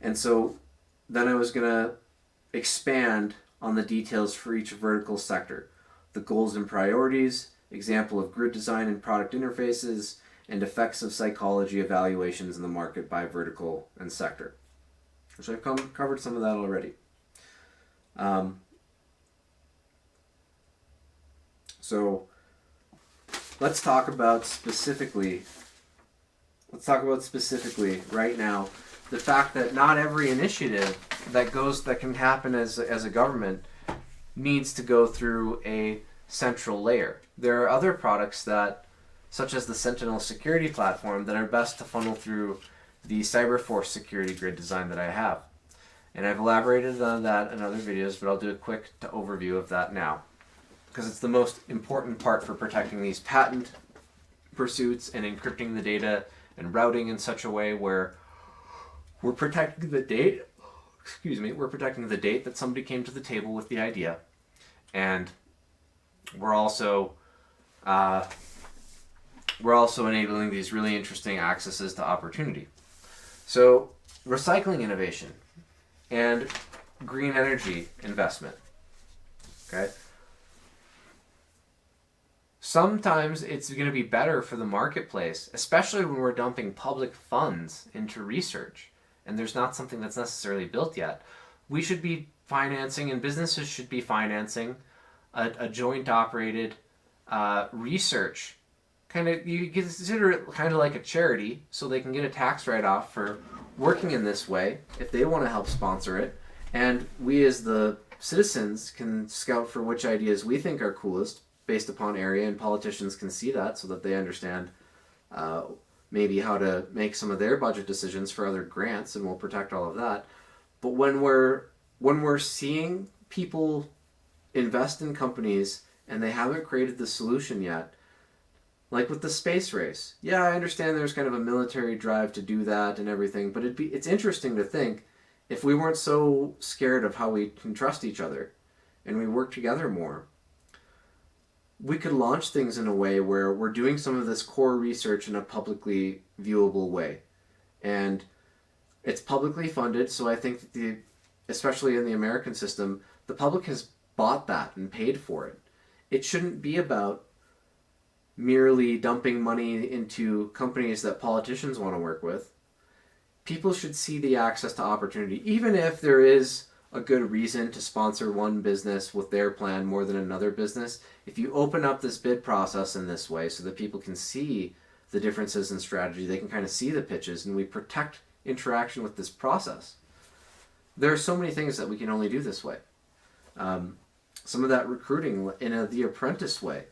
And so then I was going to expand on the details for each vertical sector. The goals and priorities, example of grid design and product interfaces, and effects of psychology evaluations in the market by vertical and sector. Which I've covered some of that already. So let's talk about specifically right now the fact that not every initiative that can happen as a government needs to go through a central layer. There are other products that, such as the Sentinel security platform, that are best to funnel through the Cyberforce security grid design that I have. And I've elaborated on that in other videos, but I'll do a quick overview of that now, because it's the most important part for protecting these patent pursuits and encrypting the data and routing in such a way where we're protecting the date. We're protecting the date that somebody came to the table with the idea, and we're also enabling these really interesting accesses to opportunity. So, recycling innovation and green energy investment. Okay. Sometimes it's going to be better for the marketplace, especially when we're dumping public funds into research and there's not something that's necessarily built yet. We should be financing, and businesses should be financing, a joint operated research you consider it kind of like a charity, so they can get a tax write-off for working in this way if they want to help sponsor it. And we as the citizens can scout for which ideas we think are coolest based upon area, and politicians can see that so that they understand maybe how to make some of their budget decisions for other grants, and we'll protect all of that. But when we're seeing people invest in companies and they haven't created the solution yet, like with the space race, yeah, I understand there's kind of a military drive to do that and everything, but it's interesting to think if we weren't so scared of how we can trust each other and we work together more, we could launch things in a way where we're doing some of this core research in a publicly viewable way. And it's publicly funded, so I think that especially in the American system, the public has bought that and paid for it. It shouldn't be about merely dumping money into companies that politicians want to work with. People should see the access to opportunity, even if there is a good reason to sponsor one business with their plan more than another business. If you open up this bid process in this way so that people can see the differences in strategy, they can kind of see the pitches, and we protect interaction with this process. There are so many things that we can only do this way. Some of that recruiting in the apprentice way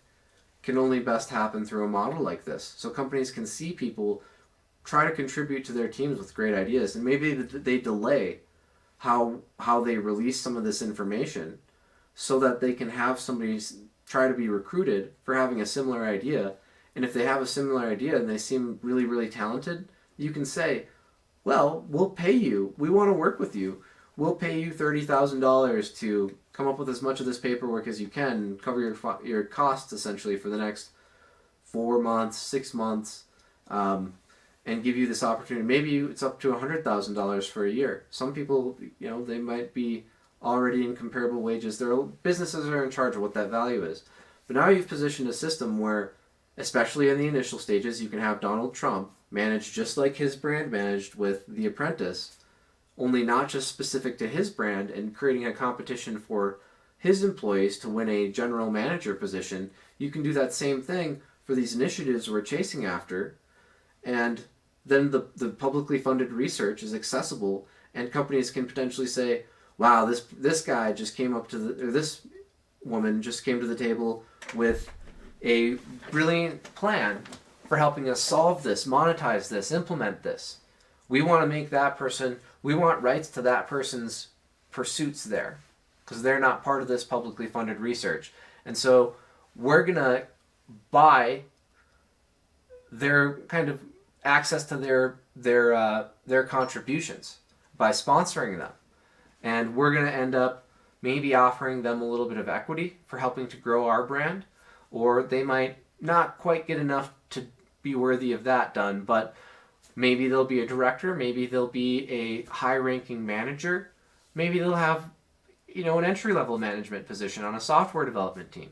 can only best happen through a model like this. So companies can see people try to contribute to their teams with great ideas, and maybe they delay how they release some of this information so that they can have somebody try to be recruited for having a similar idea. And if they have a similar idea and they seem really, really talented, you can say, well, we'll pay you. We want to work with you. We'll pay you $30,000 to come up with as much of this paperwork as you can and cover your costs essentially for the next 4 months, 6 months, and give you this opportunity. Maybe it's up to $100,000 for a year. Some people, they might be already in comparable wages. Their businesses are in charge of what that value is. But now you've positioned a system where, especially in the initial stages, you can have Donald Trump managed just like his brand managed with The Apprentice, only not just specific to his brand, and creating a competition for his employees to win a general manager position. You can do that same thing for these initiatives we're chasing after, and then the publicly funded research is accessible, and companies can potentially say, wow, this guy just came up to or this woman just came to the table with a brilliant plan for helping us solve this, monetize this, implement this. We want to make that person, we want rights to that person's pursuits there, because they're not part of this publicly funded research. And so we're going to buy their kind of access to their contributions by sponsoring them. And we're going to end up maybe offering them a little bit of equity for helping to grow our brand, or they might not quite get enough to be worthy of that done, but maybe they'll be a director, maybe they'll be a high-ranking manager, maybe they'll have, an entry-level management position on a software development team.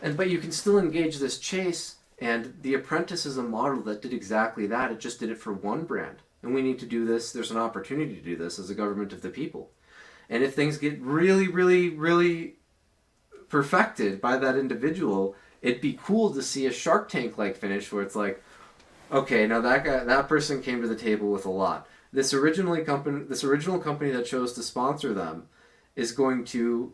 But you can still engage this chase, and The Apprentice is a model that did exactly that. It just did it for one brand. And we need to do this. There's an opportunity to do this as a government of the people. And if things get really, really, really perfected by that individual, it'd be cool to see a Shark Tank-like finish where it's like, okay, now that person came to the table with a lot. This original company that chose to sponsor them is going to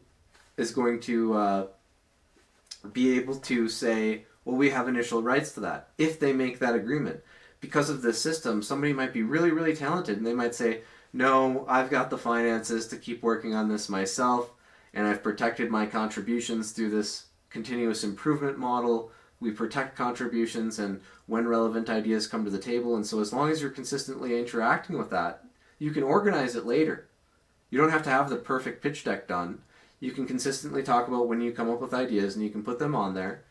be able to say, well, we have initial rights to that if they make that agreement. Because of this system, somebody might be really, really talented, and they might say, no, I've got the finances to keep working on this myself, and I've protected my contributions through this continuous improvement model. We protect contributions and when relevant ideas come to the table, and so as long as you're consistently interacting with that, you can organize it later. You don't have to have the perfect pitch deck done. You can consistently talk about when you come up with ideas, and you can put them on there.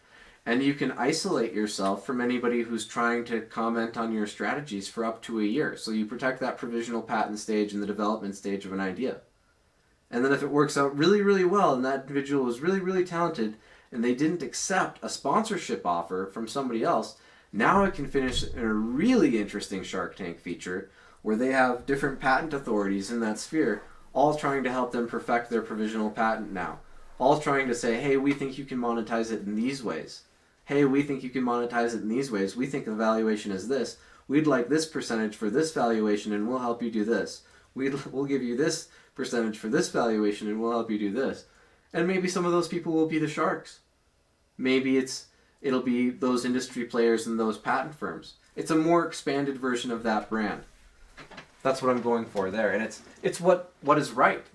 And you can isolate yourself from anybody who's trying to comment on your strategies for up to a year. So you protect that provisional patent stage and the development stage of an idea. And then if it works out really, really well, and that individual was really, really talented, and they didn't accept a sponsorship offer from somebody else, now it can finish in a really interesting Shark Tank feature where they have different patent authorities in that sphere all trying to help them perfect their provisional patent now. All trying to say, hey, we think you can monetize it in these ways. hey, we think you can monetize it in these ways. We think the valuation is this. We'd like this percentage for this valuation, and we'll help you do this. We'll give you this percentage for this valuation, and we'll help you do this. And maybe some of those people will be the sharks. Maybe it'll be those industry players and those patent firms. It's a more expanded version of that brand. That's what I'm going for there, and it's what is right.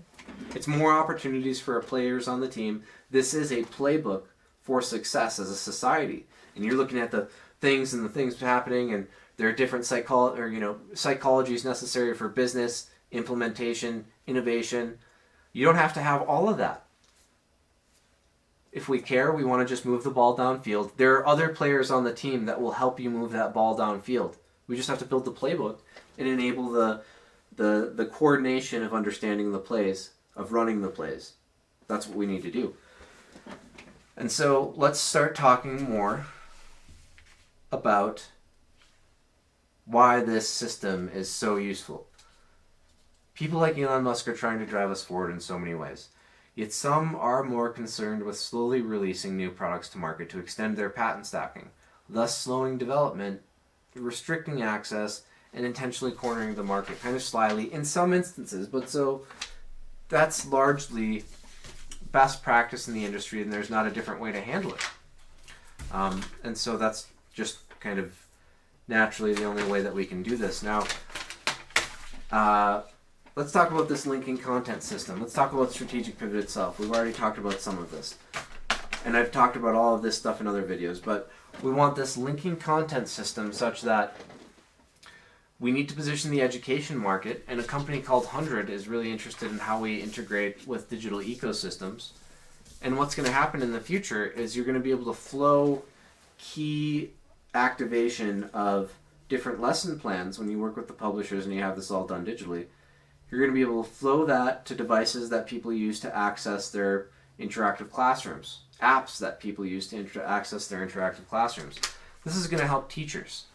It's more opportunities for players on the team. This is a playbook for success as a society, and you're looking at the things happening, and there are different psychologies necessary for business implementation, innovation. You don't have to have all of that. If we care, we want to just move the ball downfield. There are other players on the team that will help you move that ball downfield. We just have to build the playbook and enable the coordination of understanding the plays, of running the plays. That's what we need to do. And so let's start talking more about why this system is so useful. People like Elon Musk are trying to drive us forward in so many ways. Yet some are more concerned with slowly releasing new products to market to extend their patent stacking, thus slowing development, restricting access, and intentionally cornering the market, kind of slyly in some instances. But so that's largely best practice in the industry, and there's not a different way to handle it. And so that's just kind of naturally the only way that we can do this. Now, let's talk about this linking content system. Let's talk about strategic pivot itself. We've already talked about some of this. And I've talked about all of this stuff in other videos, but we want this linking content system such that we need to position the education market, and a company called 100 is really interested in how we integrate with digital ecosystems. And what's going to happen in the future is you're going to be able to flow key activation of different lesson plans when you work with the publishers and you have this all done digitally. You're going to be able to flow that to devices that people use to access their interactive classrooms, apps that people use to access their interactive classrooms. This is going to help teachers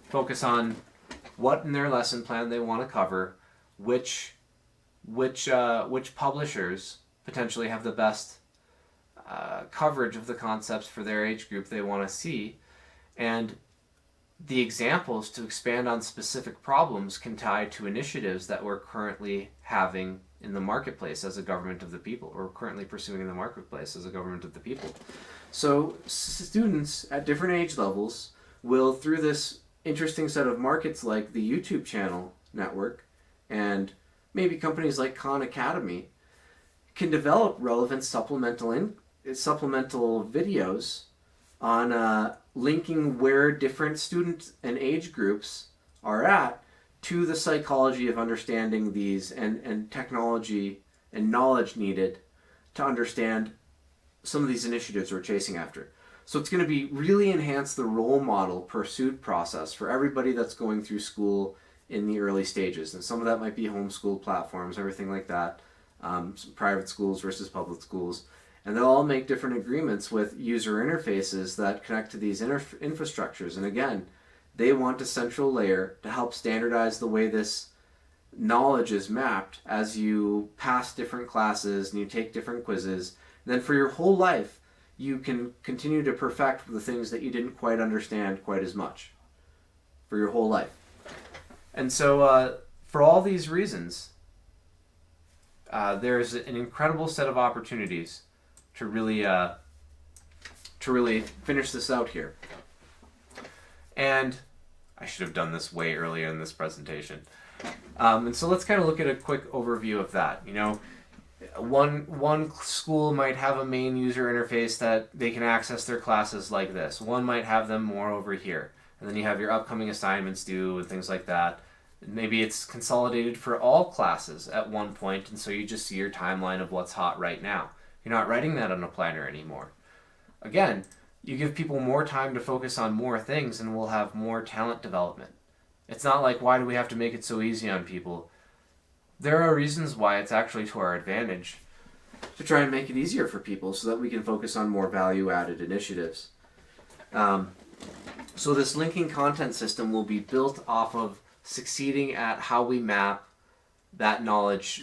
focus on what in their lesson plan they want to cover, which publishers potentially have the best coverage of the concepts for their age group they want to see, and the examples to expand on specific problems can tie to initiatives that we're currently having in the marketplace as a government of the people, or currently pursuing in the marketplace as a government of the people. So students at different age levels will, through this interesting set of markets like the YouTube channel network and maybe companies like Khan Academy, can develop relevant supplemental videos on linking where different student and age groups are at to the psychology of understanding these and technology and knowledge needed to understand some of these initiatives we're chasing after. So it's going to be really enhance the role model pursuit process for everybody that's going through school in the early stages. And some of that might be homeschool platforms, everything like that, some private schools versus public schools. And they'll all make different agreements with user interfaces that connect to these infrastructures. And again, they want a central layer to help standardize the way this knowledge is mapped as you pass different classes and you take different quizzes. And then for your whole life, you can continue to perfect the things that you didn't quite understand quite as much for your whole life. And so for all these reasons, there's an incredible set of opportunities to really finish this out here. And I should have done this way earlier in this presentation. And so let's kind of look at a quick overview of that. You know, one school might have a main user interface that they can access their classes like this. One might have them more over here. And then you have your upcoming assignments due and things like that. Maybe it's consolidated for all classes at one point, and so you just see your timeline of what's hot right now. You're not writing that on a planner anymore. Again, you give people more time to focus on more things and we'll have more talent development. It's not like, why do we have to make it so easy on people? There are reasons why it's actually to our advantage to try and make it easier for people so that we can focus on more value-added initiatives. So this linking content system will be built off of succeeding at how we map that knowledge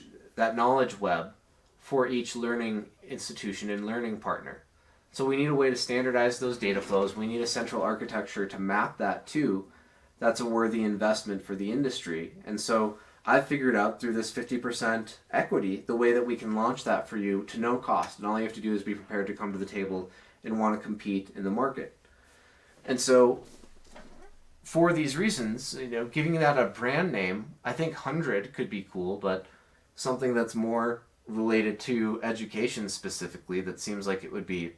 web for each learning institution and learning partner. So we need a way to standardize those data flows. We need a central architecture to map that to. That's a worthy investment for the industry. And so I've figured out through this 50% equity the way that we can launch that for you to no cost. And all you have to do is be prepared to come to the table and want to compete in the market. And so for these reasons, giving that a brand name, I think 100 could be cool, but something that's more related to education specifically, that seems like it would be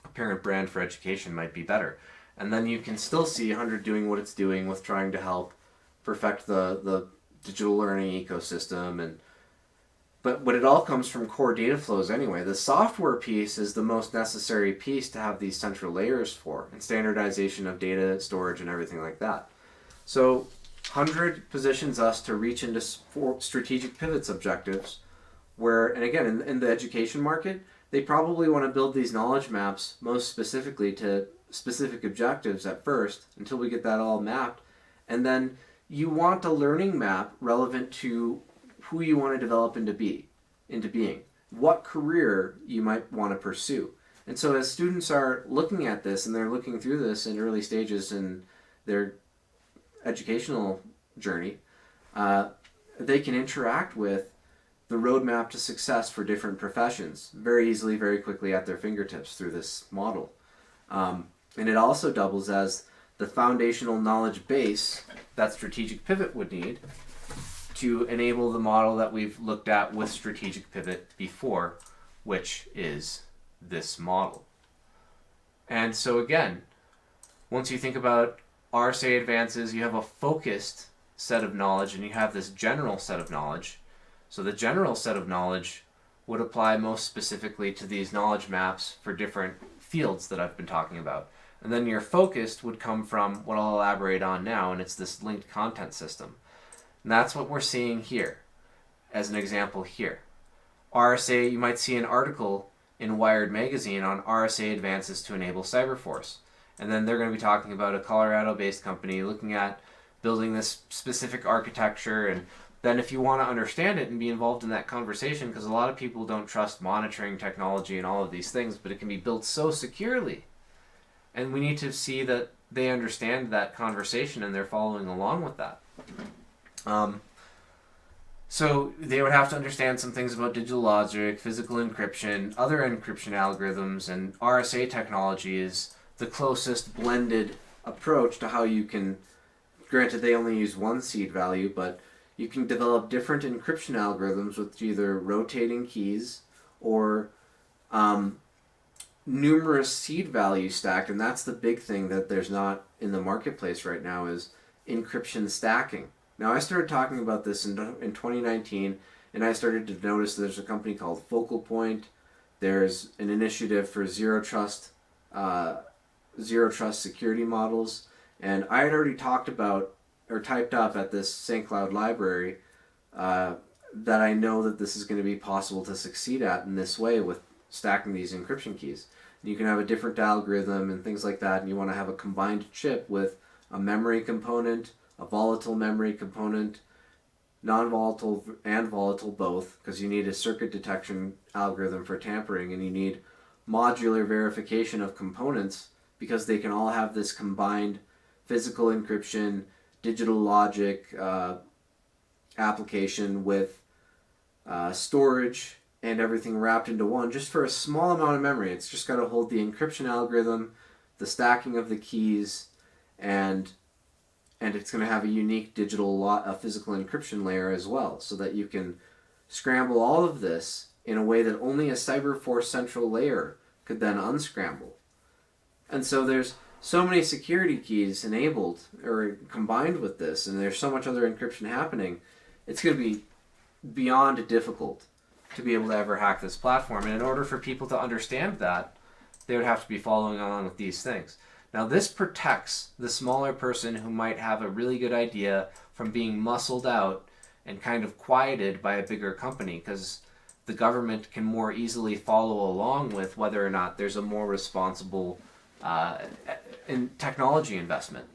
a parent brand for education, might be better. And then you can still see 100 doing what it's doing with trying to help perfect the digital learning ecosystem. But it all comes from core data flows anyway. The software piece is the most necessary piece to have these central layers for, and standardization of data storage and everything like that. So 100 positions us to reach into strategic pivots objectives where, and again, in the education market, they probably want to build these knowledge maps most specifically to specific objectives at first until we get that all mapped. And then you want a learning map relevant to who you want to develop into being, what career you might want to pursue. And so as students are looking at this and they're looking through this in early stages in their educational journey, they can interact with the roadmap to success for different professions very easily, very quickly at their fingertips through this model. And it also doubles as the foundational knowledge base that Strategic Pivot would need to enable the model that we've looked at with Strategic Pivot before, which is this model. And so again, once you think about RSA advances, you have a focused set of knowledge and you have this general set of knowledge. So the general set of knowledge would apply most specifically to these knowledge maps for different fields that I've been talking about. And then your focused would come from what I'll elaborate on now, and it's this linked content system. And that's what we're seeing here, as an example here. RSA, you might see an article in Wired magazine on RSA advances to enable Cyberforce. And then they're going to be talking about a Colorado-based company looking at building this specific architecture. And then if you want to understand it and be involved in that conversation, because a lot of people don't trust monitoring technology and all of these things, but it can be built so securely. And we need to see that they understand that conversation and they're following along with that. So they would have to understand some things about digital logic, physical encryption, other encryption algorithms, and RSA technology is the closest blended approach to how you can, granted they only use one seed value, but you can develop different encryption algorithms with either rotating keys or numerous seed values stacked, and that's the big thing that there's not in the marketplace right now is encryption stacking. Now, I started talking about this in 2019, and I started to notice there's a company called Focal Point. There's an initiative for zero trust security models, and I had already talked about or typed up at this St. Cloud library that I know that this is going to be possible to succeed at in this way with stacking these encryption keys. You can have a different algorithm and things like that, and you want to have a combined chip with a memory component, a volatile memory component, non-volatile and volatile both, because you need a circuit detection algorithm for tampering, and you need modular verification of components because they can all have this combined physical encryption, digital logic application with storage and everything wrapped into one just for a small amount of memory. It's just got to hold the encryption algorithm, the stacking of the keys, and it's going to have a unique a physical encryption layer as well, so that you can scramble all of this in a way that only a Cyberforce central layer could then unscramble. And so there's so many security keys enabled or combined with this, and there's so much other encryption happening, it's going to be beyond difficult to be able to ever hack this platform. And in order for people to understand that, they would have to be following along with these things. Now, this protects the smaller person who might have a really good idea from being muscled out and kind of quieted by a bigger company, because the government can more easily follow along with whether or not there's a more responsible in technology investment.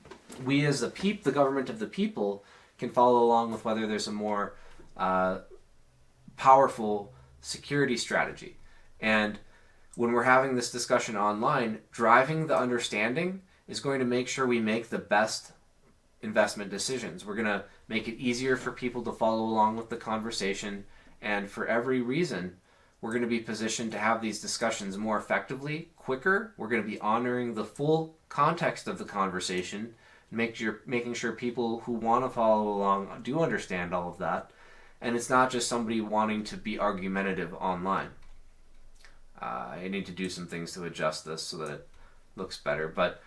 We as the government of the people, can follow along with whether there's a more powerful security strategy. And when we're having this discussion online, driving the understanding is going to make sure we make the best investment decisions. We're going to make it easier for people to follow along with the conversation, and for every reason, we're going to be positioned to have these discussions more effectively, quicker. We're going to be honoring the full context of the conversation, making sure people who want to follow along do understand all of that, and it's not just somebody wanting to be argumentative online. I need to do some things to adjust this so that it looks better, but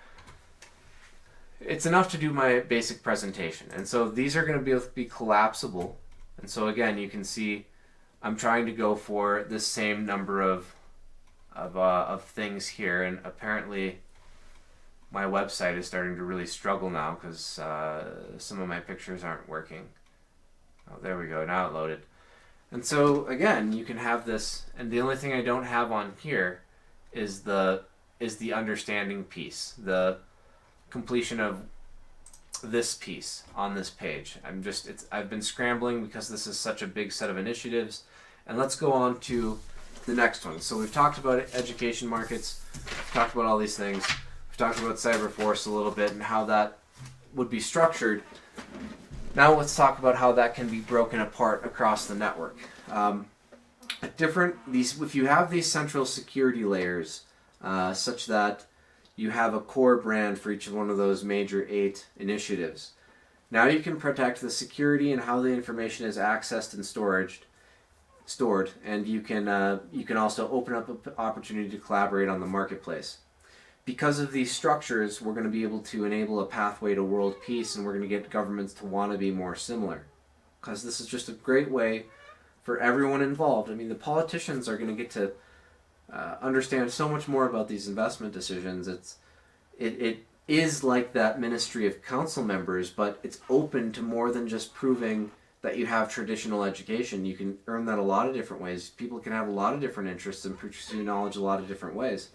it's enough to do my basic presentation. And so these are going to be collapsible. And so again, you can see I'm trying to go for this same number of things here, and apparently my website is starting to really struggle now because some of my pictures aren't working. Oh, there we go. Now it loaded. And so again, you can have this, and the only thing I don't have on here is the understanding piece, the completion of this piece on this page. I've been scrambling because this is such a big set of initiatives. And let's go on to the next one. So we've talked about education markets, we've talked about all these things, we've talked about Cyberforce a little bit and how that would be structured. Now let's talk about how that can be broken apart across the network. If you have these central security layers, such that you have a core brand for each one of those major 8 initiatives, now you can protect the security and how the information is accessed and stored, and you can also open up an opportunity to collaborate on the marketplace. Because of these structures, we're going to be able to enable a pathway to world peace, and we're going to get governments to want to be more similar. Because this is just a great way for everyone involved. I mean, the politicians are going to get to understand so much more about these investment decisions. It is like that ministry of council members, but it's open to more than just proving that you have traditional education. You can earn that a lot of different ways. People can have a lot of different interests and pursue knowledge a lot of different ways.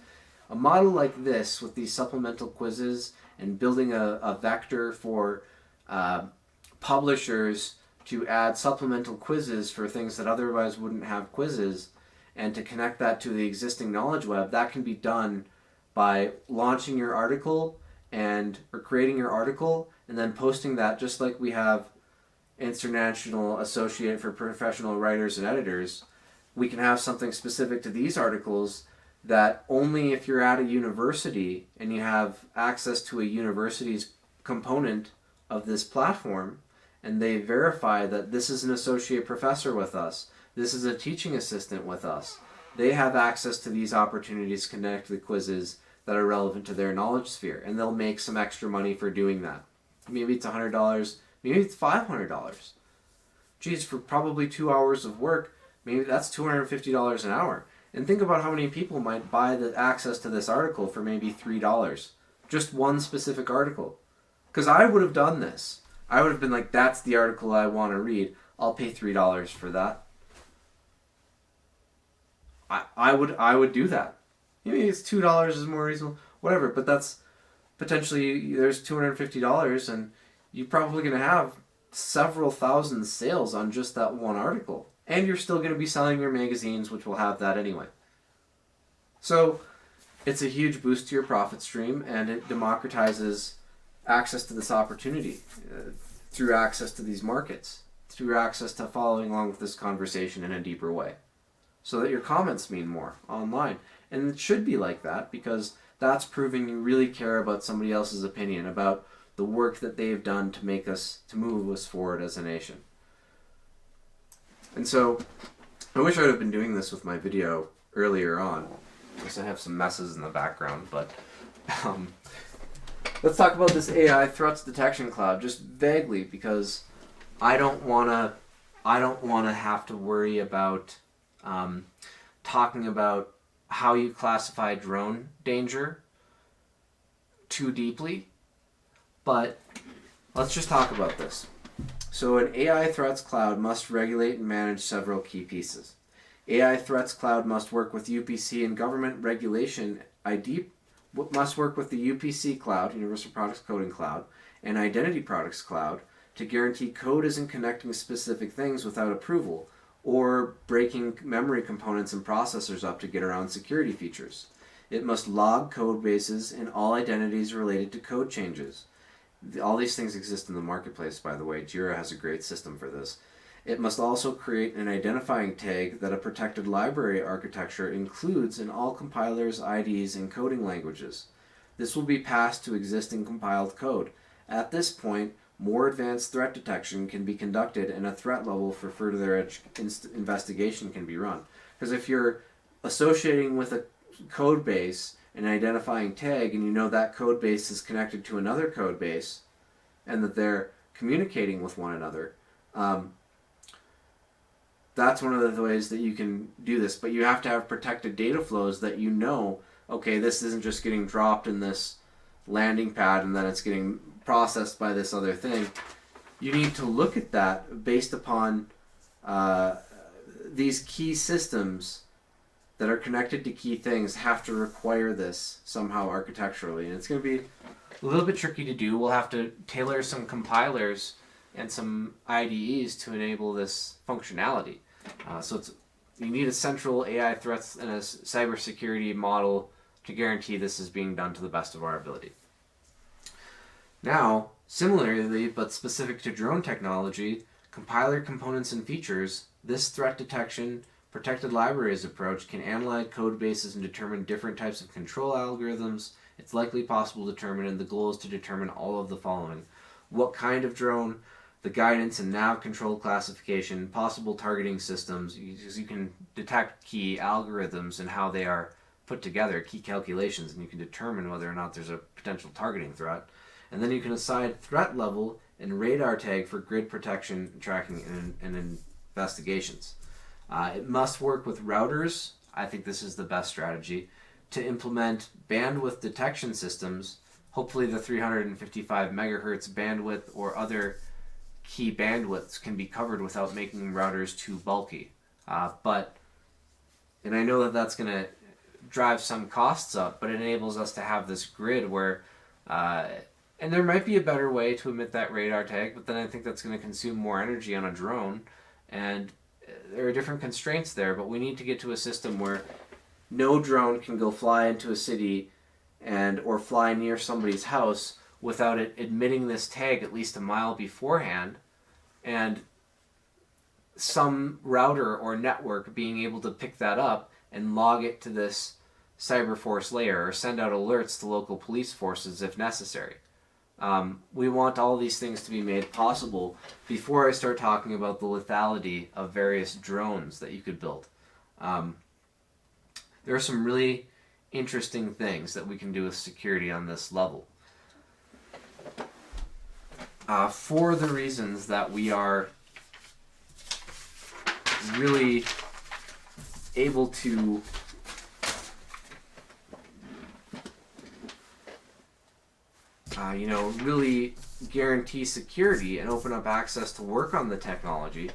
A model like this, with these supplemental quizzes and building a vector for publishers to add supplemental quizzes for things that otherwise wouldn't have quizzes, and to connect that to the existing knowledge web, that can be done by launching your article or creating your article and then posting that, just like we have International Associate for Professional Writers and Editors. We can have something specific to these articles that only if you're at a university and you have access to a university's component of this platform, and they verify that this is an associate professor with us, this is a teaching assistant with us, they have access to these opportunities to connect to the quizzes that are relevant to their knowledge sphere, and they'll make some extra money for doing that. Maybe it's $100, maybe it's $500. Geez, for probably 2 hours of work, maybe that's $250 an hour. And think about how many people might buy the access to this article for maybe $3. Just one specific article. Because I would have done this. I would have been like, that's the article I want to read. I'll pay $3 for that. I would do that. Maybe it's $2 is more reasonable. Whatever, but that's potentially, there's $250, and you're probably going to have several thousand sales on just that one article. And you're still going to be selling your magazines, which will have that anyway. So it's a huge boost to your profit stream, and it democratizes access to this opportunity through access to these markets, through access to following along with this conversation in a deeper way, so that your comments mean more online. And it should be like that, because that's proving you really care about somebody else's opinion, about the work that they've done to move us forward as a nation. And so, I wish I would have been doing this with my video earlier on, because I have some messes in the background, but let's talk about this AI threats detection cloud, just vaguely, because I don't want to have to worry about talking about how you classify drone danger too deeply, but let's just talk about this. So an AI threats cloud must regulate and manage several key pieces. AI threats cloud must work with UPC and government regulation must work with the UPC cloud, Universal Products Coding Cloud, and Identity Products Cloud to guarantee code isn't connecting specific things without approval, or breaking memory components and processors up to get around security features. It must log code bases and all identities related to code changes. All these things exist in the marketplace, by the way. Jira has a great system for this. It must also create an identifying tag that a protected library architecture includes in all compilers, IDs, and coding languages. This will be passed to existing compiled code. At this point, more advanced threat detection can be conducted and a threat level for further investigation can be run. Because if you're associating with a code base an identifying tag and you know that code base is connected to another code base and that they're communicating with one another, that's one of the ways that you can do this. But you have to have protected data flows that you know, okay, this isn't just getting dropped in this landing pad and then it's getting processed by this other thing. You need to look at that based upon these key systems that are connected to key things have to require this somehow architecturally. And it's going to be a little bit tricky to do. We'll have to tailor some compilers and some IDEs to enable this functionality. So you need a central AI threats and a cybersecurity model to guarantee this is being done to the best of our ability. Now, similarly, but specific to drone technology, compiler components and features, this threat detection protected libraries approach can analyze code bases and determine different types of control algorithms. It's likely possible to determine, and the goal is to determine all of the following: what kind of drone, the guidance and nav control classification, possible targeting systems, because you can detect key algorithms and how they are put together, key calculations, and you can determine whether or not there's a potential targeting threat. And then you can assign threat level and radar tag for grid protection, tracking, and investigations. It must work with routers. I think this is the best strategy to implement bandwidth detection systems. Hopefully the 355 megahertz bandwidth or other key bandwidths can be covered without making routers too bulky. And I know that that's going to drive some costs up, but it enables us to have this grid where, and there might be a better way to emit that radar tag, but then I think that's going to consume more energy on a drone, and there are different constraints there, but we need to get to a system where no drone can go fly into a city or fly near somebody's house without it admitting this tag at least a mile beforehand, and some router or network being able to pick that up and log it to this Cyberforce layer or send out alerts to local police forces if necessary. We want all these things to be made possible before I start talking about the lethality of various drones that you could build. There are some really interesting things that we can do with security on this level. For the reasons that we are really able to really guarantee security and open up access to work on the technology,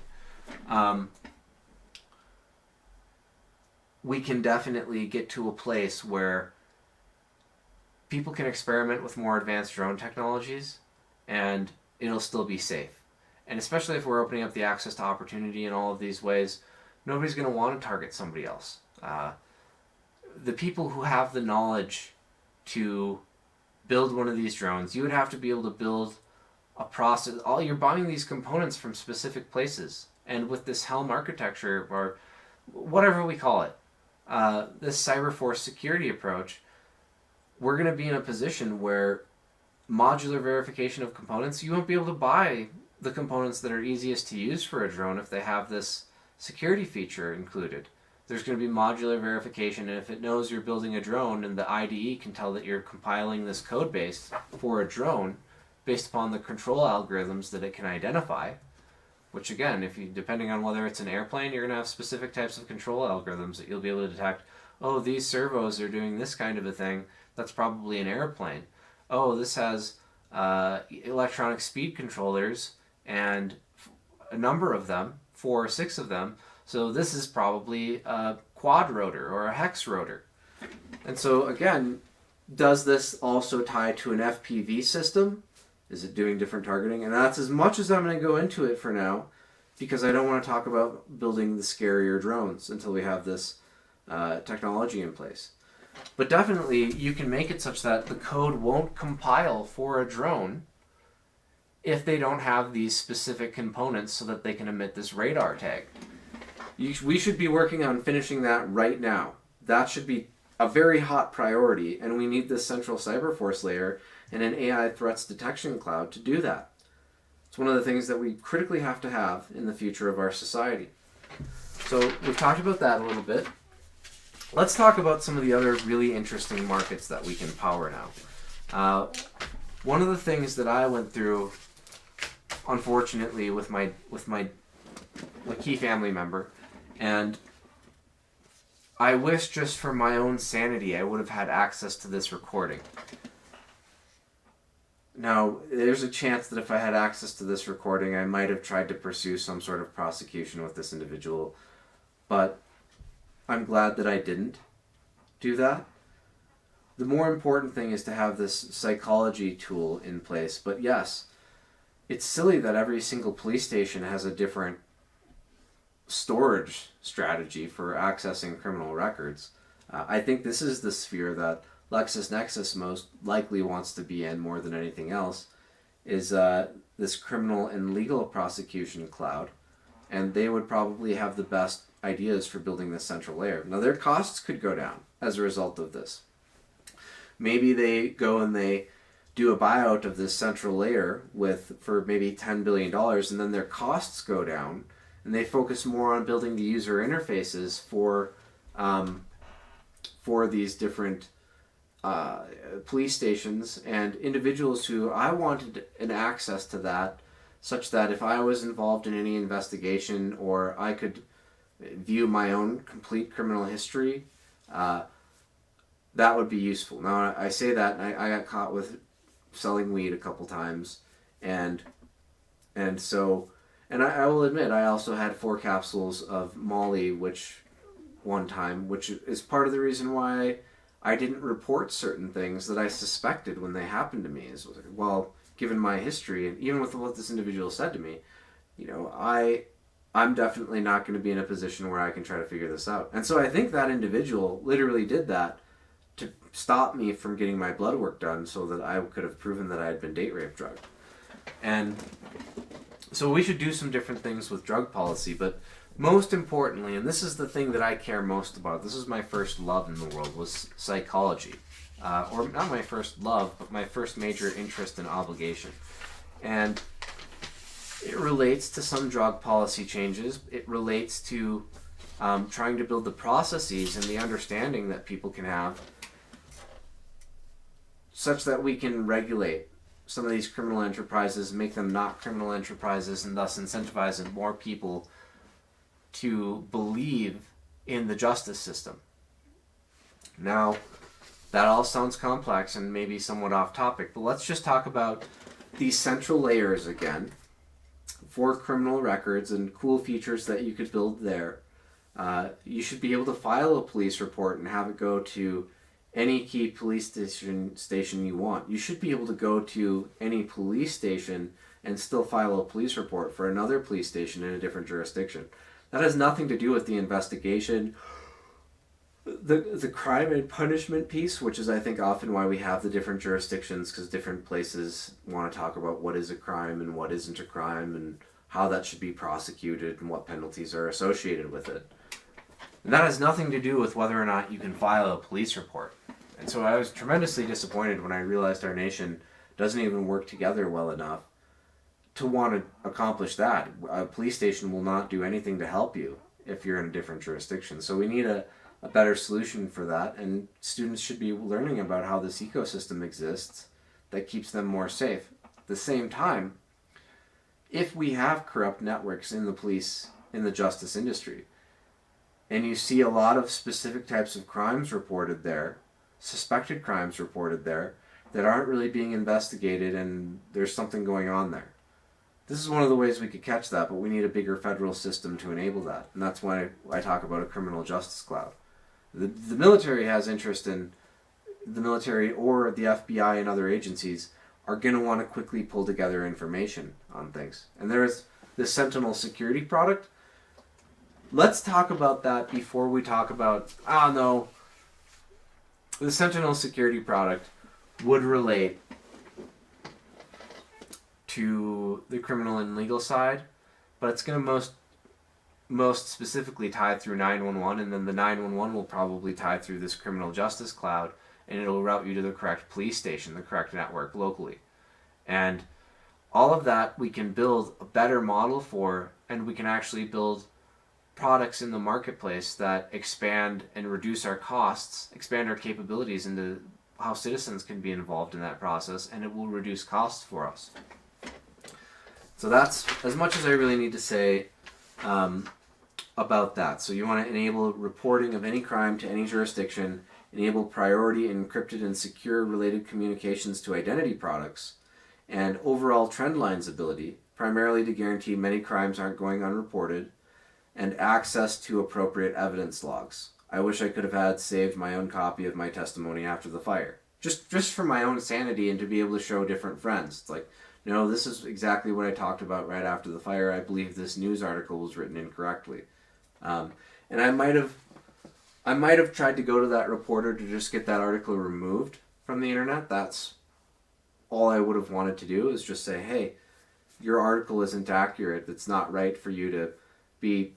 we can definitely get to a place where people can experiment with more advanced drone technologies and it'll still be safe. And especially if we're opening up the access to opportunity in all of these ways, nobody's going to want to target somebody else. The people who have the knowledge to build one of these drones, you would have to be able to build a process. You're buying these components from specific places, and with this Helm architecture, or whatever we call it, this Cyberforce security approach, we're going to be in a position where modular verification of components, you won't be able to buy the components that are easiest to use for a drone if they have this security feature included. There's going to be modular verification, and if it knows you're building a drone and the IDE can tell that you're compiling this code base for a drone based upon the control algorithms that it can identify, which again, depending on whether it's an airplane, you're going to have specific types of control algorithms that you'll be able to detect. Oh, these servos are doing this kind of a thing. That's probably an airplane. Oh, this has electronic speed controllers and a number of them, 4 or 6 of them. So this is probably a quad rotor or a hex rotor. And so again, does this also tie to an FPV system? Is it doing different targeting? And that's as much as I'm going to go into it for now. because I don't want to talk about building the scarier drones until we have this technology in place. But definitely, you can make it such that the code won't compile for a drone if they don't have these specific components so that they can emit this radar tag. We should be working on finishing that right now. That should be a very hot priority, and we need this central cyberforce layer and an AI threats detection cloud to do that. It's one of the things that we critically have to have in the future of our society. So we've talked about that a little bit. Let's talk about some of the other really interesting markets that we can power now. One of the things that I went through, unfortunately, with my key family member, and I wish just for my own sanity I would have had access to this recording. Now, there's a chance that if I had access to this recording, I might have tried to pursue some sort of prosecution with this individual, but I'm glad that I didn't do that. The more important thing is to have this psychology tool in place, but yes, it's silly that every single police station has a different storage strategy for accessing criminal records. I think this is the sphere that LexisNexis most likely wants to be in more than anything else, is this criminal and legal prosecution cloud, and they would probably have the best ideas for building this central layer. Now, their costs could go down as a result of this. Maybe they go and they do a buyout of this central layer for maybe $10 billion, and then their costs go down, and they focus more on building the user interfaces for these different police stations and individuals who I wanted an access to that, such that if I was involved in any investigation or I could view my own complete criminal history, that would be useful. Now, I say that, and I got caught with selling weed a couple times, and so, and I will admit, I also had 4 capsules of Molly, which is part of the reason why I didn't report certain things that I suspected when they happened to me. Well, given my history, and even with what this individual said to me, I'm definitely not going to be in a position where I can try to figure this out. And so I think that individual literally did that to stop me from getting my blood work done so that I could have proven that I had been date rape drugged. And so we should do some different things with drug policy, but most importantly, and this is the thing that I care most about, this is my first love in the world, was psychology. Or not my first love, but my first major interest and obligation. And it relates to some drug policy changes. It relates to trying to build the processes and the understanding that people can have such that we can regulate some of these criminal enterprises, make them not criminal enterprises, and thus incentivize more people to believe in the justice system. Now, that all sounds complex and maybe somewhat off topic, but let's just talk about these central layers again for criminal records and cool features that you could build there. You should be able to file a police report and have it go to any key police station you want. You should be able to go to any police station and still file a police report for another police station in a different jurisdiction. That has nothing to do with the investigation, the crime and punishment piece, which is I think often why we have the different jurisdictions, because different places want to talk about what is a crime and what isn't a crime and how that should be prosecuted and what penalties are associated with it. And that has nothing to do with whether or not you can file a police report. And so I was tremendously disappointed when I realized our nation doesn't even work together well enough to want to accomplish that. A police station will not do anything to help you if you're in a different jurisdiction. So we need a better solution for that, and students should be learning about how this ecosystem exists that keeps them more safe. At the same time, if we have corrupt networks in the police, in the justice industry, and you see a lot of specific types of crimes reported there, suspected crimes reported there, that aren't really being investigated and there's something going on there. This is one of the ways we could catch that, but we need a bigger federal system to enable that. And that's why I talk about a criminal justice cloud. The military has interest in, the military or the FBI and other agencies are going to want to quickly pull together information on things. And there's the Sentinel security product. Let's talk about that before we talk about, no, the Sentinel security product would relate to the criminal and legal side, but it's going to most specifically tie through 911, and then the 911 will probably tie through this criminal justice cloud, and it'll route you to the correct police station, the correct network locally. And all of that we can build a better model for, and we can actually build products in the marketplace that expand and reduce our costs, expand our capabilities into how citizens can be involved in that process, and it will reduce costs for us. So that's as much as I really need to say about that. So you want to enable reporting of any crime to any jurisdiction, enable priority in encrypted and secure related communications to identity products, and overall trend lines ability, primarily to guarantee many crimes aren't going unreported, and access to appropriate evidence logs. I wish I could have had saved my own copy of my testimony after the fire. Just for my own sanity and to be able to show different friends. It's like, no, this is exactly what I talked about right after the fire. I believe this news article was written incorrectly. And I might have tried to go to that reporter to just get that article removed from the internet. That's all I would have wanted to do, is just say, hey, your article isn't accurate. It's not right for you to be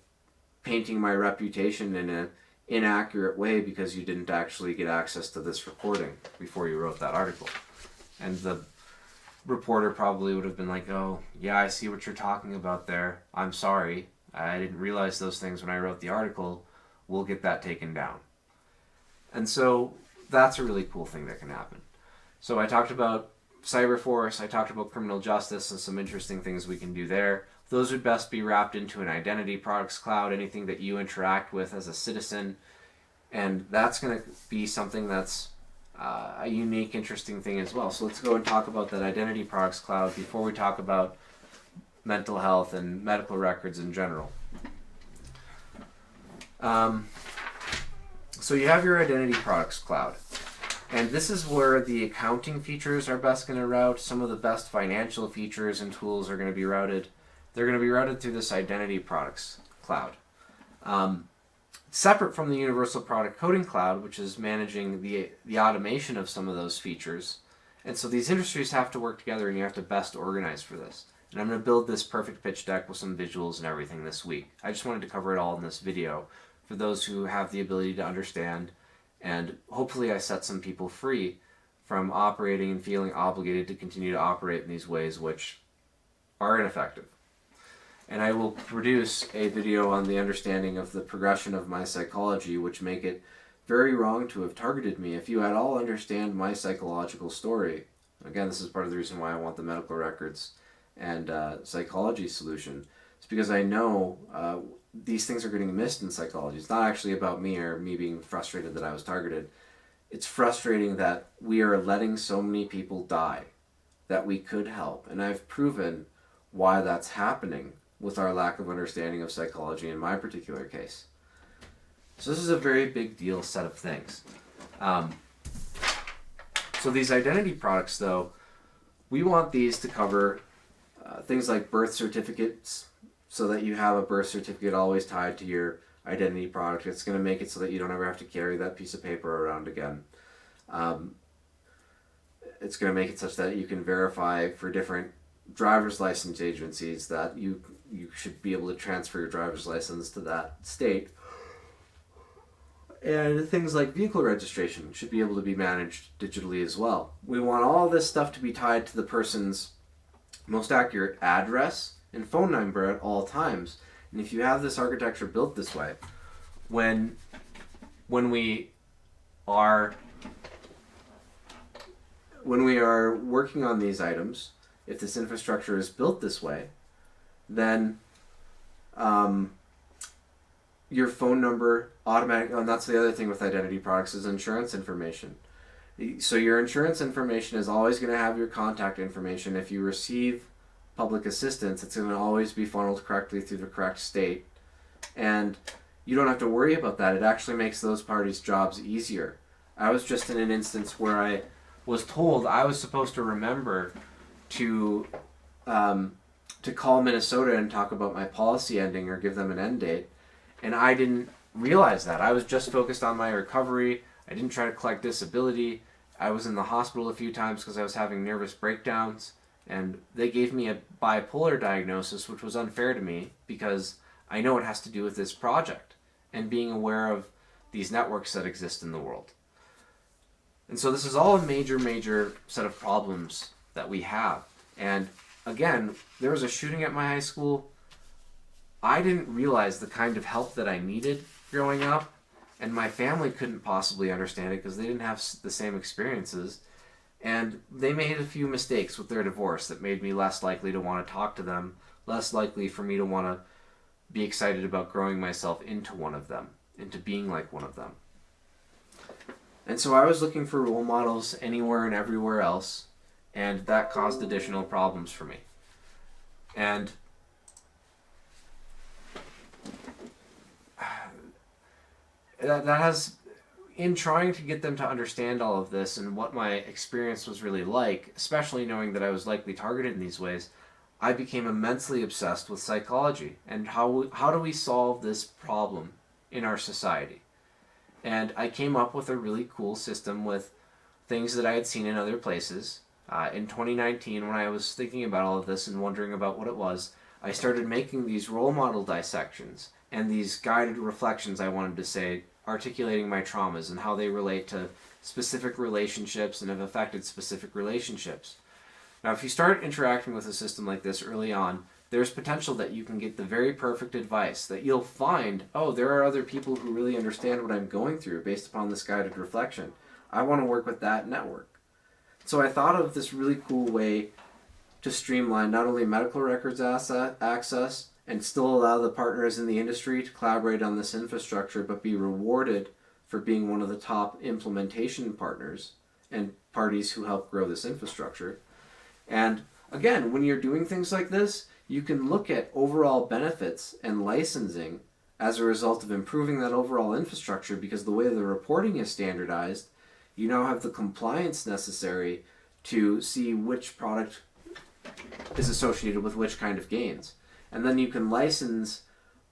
painting my reputation in an inaccurate way because you didn't actually get access to this recording before you wrote that article. And the reporter probably would have been like, oh, yeah, I see what you're talking about there. I'm sorry. I didn't realize those things when I wrote the article. We'll get that taken down. And so that's a really cool thing that can happen. So I talked about Cyberforce, I talked about criminal justice and some interesting things we can do there. Those would best be wrapped into an identity products cloud, anything that you interact with as a citizen. And that's going to be something that's a unique, interesting thing as well. So let's go and talk about that identity products cloud before we talk about mental health and medical records in general. So you have your identity products cloud. And this is where the accounting features are best going to route. Some of the best financial features and tools are going to be routed. They're going to be routed through this identity products cloud. Separate from the universal product coding cloud, which is managing the automation of some of those features. And so these industries have to work together, and you have to best organize for this. And I'm going to build this perfect pitch deck with some visuals and everything this week. I just wanted to cover it all in this video for those who have the ability to understand, and hopefully I set some people free from operating and feeling obligated to continue to operate in these ways which are ineffective. And I will produce a video on the understanding of the progression of my psychology, which make it very wrong to have targeted me. If you at all understand my psychological story, again, this is part of the reason why I want the medical records and psychology solution. It's because I know these things are getting missed in psychology. It's not actually about me or me being frustrated that I was targeted. It's frustrating that we are letting so many people die that we could help. And I've proven why that's happening with our lack of understanding of psychology in my particular case. So this is a very big deal set of things. So these identity products, though, we want these to cover things like birth certificates, so that you have a birth certificate always tied to your identity product. It's going to make it so that you don't ever have to carry that piece of paper around again. It's going to make it such that you can verify for different driver's license agencies that you should be able to transfer your driver's license to that state. And things like vehicle registration should be able to be managed digitally as well. We want all this stuff to be tied to the person's most accurate address and phone number at all times. And if you have this architecture built this way, when we are working on these items, if this infrastructure is built this way, then your phone number automatically, and that's the other thing with identity products, is insurance information. So your insurance information is always going to have your contact information. If you receive public assistance, it's going to always be funneled correctly through the correct state. And you don't have to worry about that. It actually makes those parties' jobs easier. I was just in an instance where I was told I was supposed to remember to to call Minnesota and talk about my policy ending or give them an end date. And I didn't realize that. I was just focused on my recovery. I didn't try to collect disability. I was in the hospital a few times because I was having nervous breakdowns. And they gave me a bipolar diagnosis, which was unfair to me because I know it has to do with this project and being aware of these networks that exist in the world. And so this is all a major, major set of problems that we have. And again, there was a shooting at my high school. I didn't realize the kind of help that I needed growing up, and my family couldn't possibly understand it because they didn't have the same experiences. And they made a few mistakes with their divorce that made me less likely to want to talk to them, less likely for me to want to be excited about growing myself into one of them, into being like one of them. And so I was looking for role models anywhere and everywhere else, and that caused additional problems for me. And that has, in trying to get them to understand all of this and what my experience was really like, especially knowing that I was likely targeted in these ways, I became immensely obsessed with psychology and how do we solve this problem in our society. And I came up with a really cool system with things that I had seen in other places. In 2019, when I was thinking about all of this and wondering about what it was, I started making these role model dissections and these guided reflections, I wanted to say, articulating my traumas and how they relate to specific relationships and have affected specific relationships. Now, if you start interacting with a system like this early on, there's potential that you can get the very perfect advice, that you'll find, oh, there are other people who really understand what I'm going through based upon this guided reflection. I want to work with that network. So I thought of this really cool way to streamline not only medical records access and still allow the partners in the industry to collaborate on this infrastructure, but be rewarded for being one of the top implementation partners and parties who help grow this infrastructure. And again, when you're doing things like this, you can look at overall benefits and licensing as a result of improving that overall infrastructure, because the way the reporting is standardized, you now have the compliance necessary to see which product is associated with which kind of gains. And then you can license,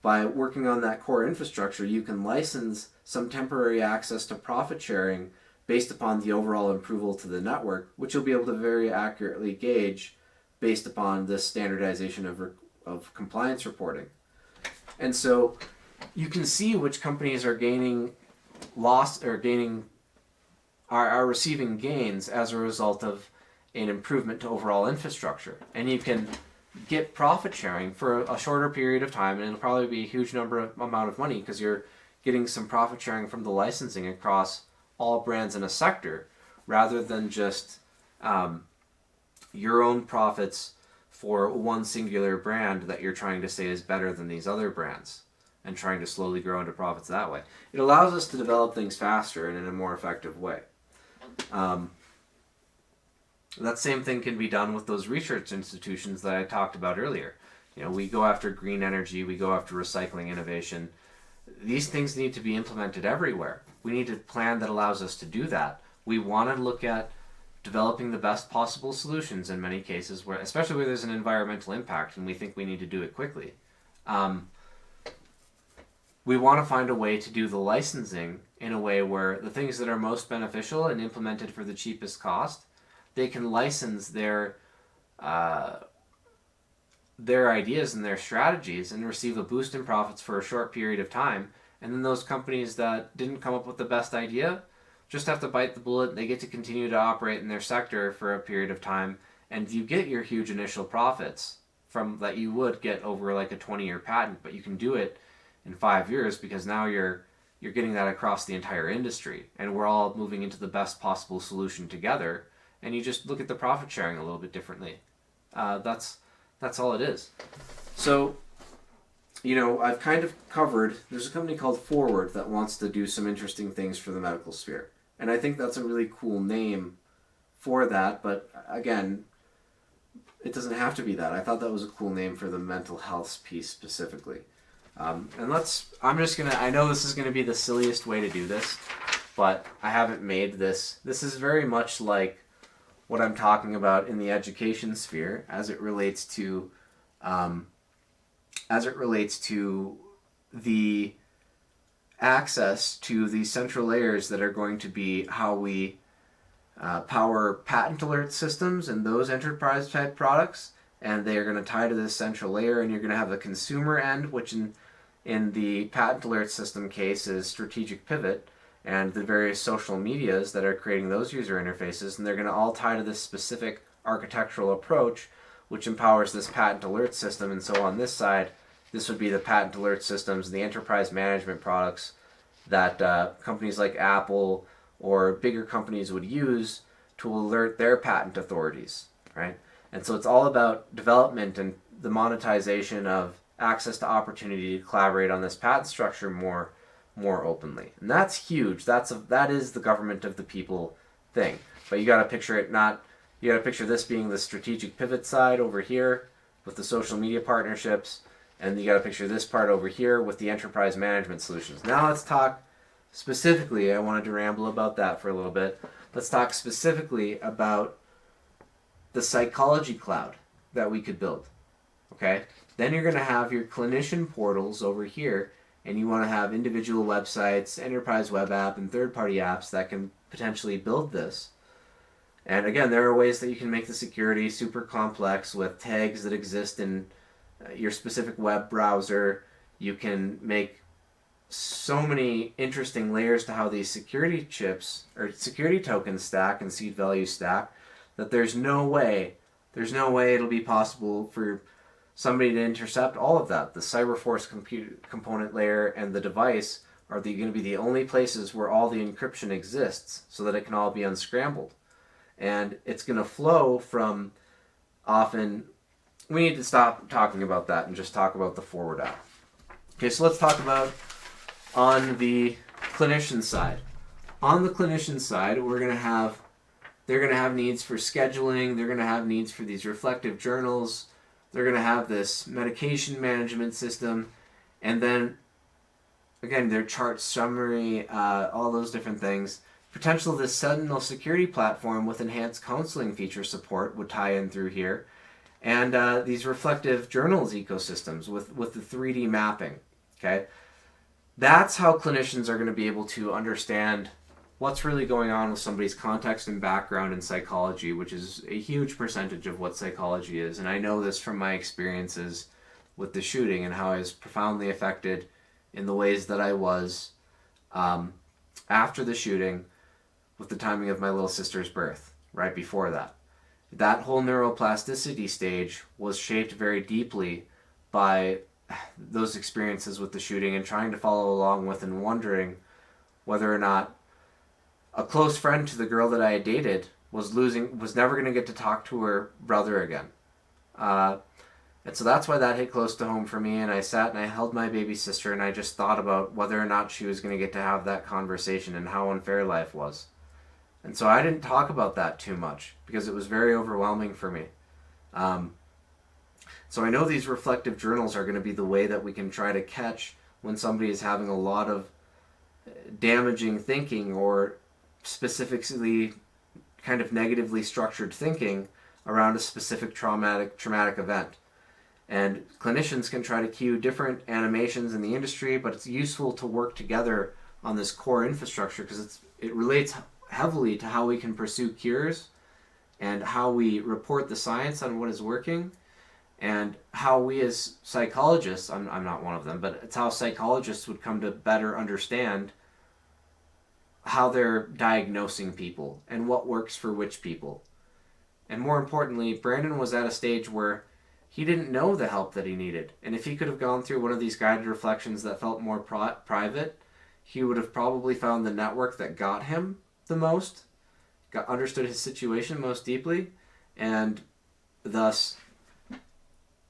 by working on that core infrastructure, you can license some temporary access to profit sharing based upon the overall approval to the network, which you'll be able to very accurately gauge based upon this standardization of compliance reporting. And so you can see which companies are gaining loss or gaining are receiving gains as a result of an improvement to overall infrastructure. And you can get profit sharing for a shorter period of time, and it'll probably be a huge amount of money because you're getting some profit sharing from the licensing across all brands in a sector, rather than just your own profits for one singular brand that you're trying to say is better than these other brands and trying to slowly grow into profits that way. It allows us to develop things faster and in a more effective way. That same thing can be done with those research institutions that I talked about earlier. You know, we go after green energy, we go after recycling innovation. These things need to be implemented everywhere. We need a plan that allows us to do that. We want to look at developing the best possible solutions in many cases, where, especially where there's an environmental impact and we think we need to do it quickly. We want to find a way to do the licensing in a way where the things that are most beneficial and implemented for the cheapest cost, they can license their ideas and their strategies and receive a boost in profits for a short period of time. And then those companies that didn't come up with the best idea just have to bite the bullet. They get to continue to operate in their sector for a period of time, and you get your huge initial profits from that you would get over like a 20-year patent, but you can do it in 5 years because now you're getting that across the entire industry, and we're all moving into the best possible solution together. And you just look at the profit sharing a little bit differently. That's all it is. So, you know, I've kind of covered, there's a company called Forward that wants to do some interesting things for the medical sphere. And I think that's a really cool name for that, but again, it doesn't have to be that. I thought that was a cool name for the mental health piece specifically. I know this is going to be the silliest way to do this, but I haven't made this. This is very much like what I'm talking about in the education sphere as it relates to as it relates to the access to these central layers that are going to be how we power patent alert systems and those enterprise type products, and they are going to tie to this central layer, and you're going to have the consumer end, which in the patent alert system case is strategic pivot, and the various social medias that are creating those user interfaces, and they're going to all tie to this specific architectural approach, which empowers this patent alert system. And so on this side, this would be the patent alert systems and the enterprise management products that companies like Apple or bigger companies would use to alert their patent authorities, right? And so it's all about development and the monetization of access to opportunity to collaborate on this patent structure more openly. And that's huge. That is the government of the people thing. But you got to picture it not. You got to picture this being the strategic pivot side over here with the social media partnerships, and you got to picture this part over here with the enterprise management solutions. Now let's talk specifically. I wanted to ramble about that for a little bit. Let's talk specifically about the psychology cloud that we could build. Okay? Then you're going to have your clinician portals over here, and you want to have individual websites, enterprise web app, and third-party apps that can potentially build this. And again, there are ways that you can make the security super complex with tags that exist in your specific web browser. You can make so many interesting layers to how these security chips or security tokens stack and seed value stack that there's no way it'll be possible for somebody to intercept all of that. The CyberForce component layer and the device are going to be the only places where all the encryption exists so that it can all be unscrambled. And it's going to flow from often. We need to stop talking about that and just talk about the forward app. Okay, so let's talk about on the clinician side. On the clinician side, they're going to have needs for scheduling. They're going to have needs for these reflective journals. They're going to have this medication management system. And then, again, their chart summary, all those different things. Potential of this Sentinel security platform with enhanced counseling feature support would tie in through here. And these reflective journals ecosystems with the 3D mapping. Okay, that's how clinicians are going to be able to understand what's really going on with somebody's context and background in psychology, which is a huge percentage of what psychology is. And I know this from my experiences with the shooting and how I was profoundly affected in the ways that I was after the shooting with the timing of my little sister's birth, right before that. That whole neuroplasticity stage was shaped very deeply by those experiences with the shooting and trying to follow along with and wondering whether or not a close friend to the girl that I had dated was never going to get to talk to her brother again. And so that's why that hit close to home for me, and I sat and I held my baby sister and I just thought about whether or not she was going to get to have that conversation and how unfair life was. And so I didn't talk about that too much because it was very overwhelming for me. So I know these reflective journals are going to be the way that we can try to catch when somebody is having a lot of damaging thinking or specifically kind of negatively structured thinking around a specific traumatic event. And clinicians can try to cue different animations in the industry, but it's useful to work together on this core infrastructure because it relates heavily to how we can pursue cures and how we report the science on what is working and how we as psychologists, I'm not one of them, but it's how psychologists would come to better understand how they're diagnosing people and what works for which people. And more importantly, Brandon was at a stage where he didn't know the help that he needed. And if he could have gone through one of these guided reflections that felt more private, he would have probably found the network that got him the most, understood his situation most deeply, and thus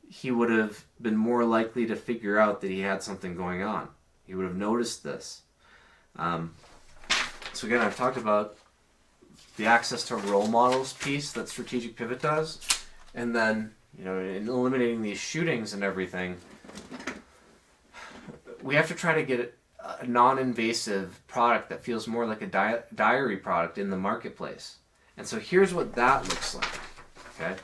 he would have been more likely to figure out that he had something going on. He would have noticed this. So again, I've talked about the access to role models piece that Strategic Pivot does, and then, in eliminating these shootings and everything, we have to try to get a non-invasive product that feels more like a diary product in the marketplace. And so here's what that looks like. Okay.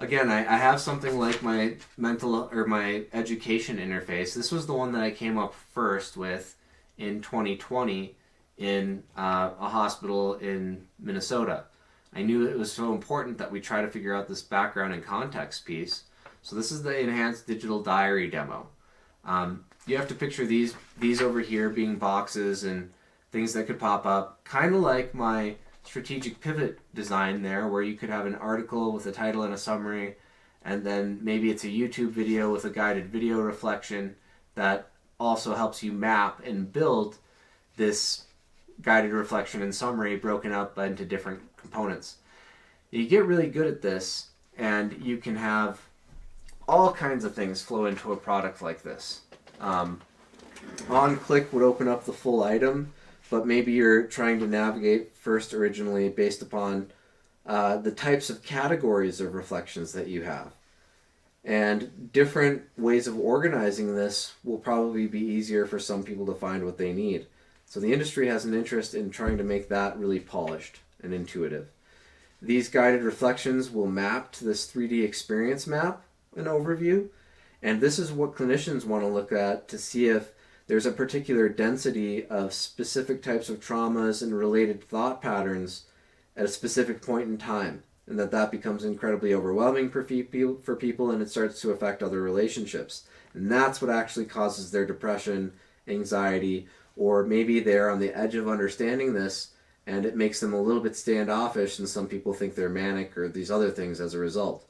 again, I have something like my mental or my education interface. This was the one that I came up first with in 2020 in a hospital in Minnesota. I knew it was so important that we try to figure out this background and context piece. So this is the enhanced digital diary demo. You have to picture these over here being boxes and things that could pop up, kind of like my strategic pivot design there, where you could have an article with a title and a summary, and then maybe it's a YouTube video with a guided video reflection that also helps you map and build this guided reflection and summary broken up into different components. You get really good at this, and you can have all kinds of things flow into a product like this. On click would open up the full item, but maybe you're trying to navigate first originally based upon the types of categories of reflections that you have. And different ways of organizing this will probably be easier for some people to find what they need. So the industry has an interest in trying to make that really polished and intuitive. These guided reflections will map to this 3D experience map and overview. And this is what clinicians want to look at to see if there's a particular density of specific types of traumas and related thought patterns at a specific point in time, and that becomes incredibly overwhelming for people, and it starts to affect other relationships. And that's what actually causes their depression, anxiety, or maybe they're on the edge of understanding this, and it makes them a little bit standoffish, and some people think they're manic or these other things as a result.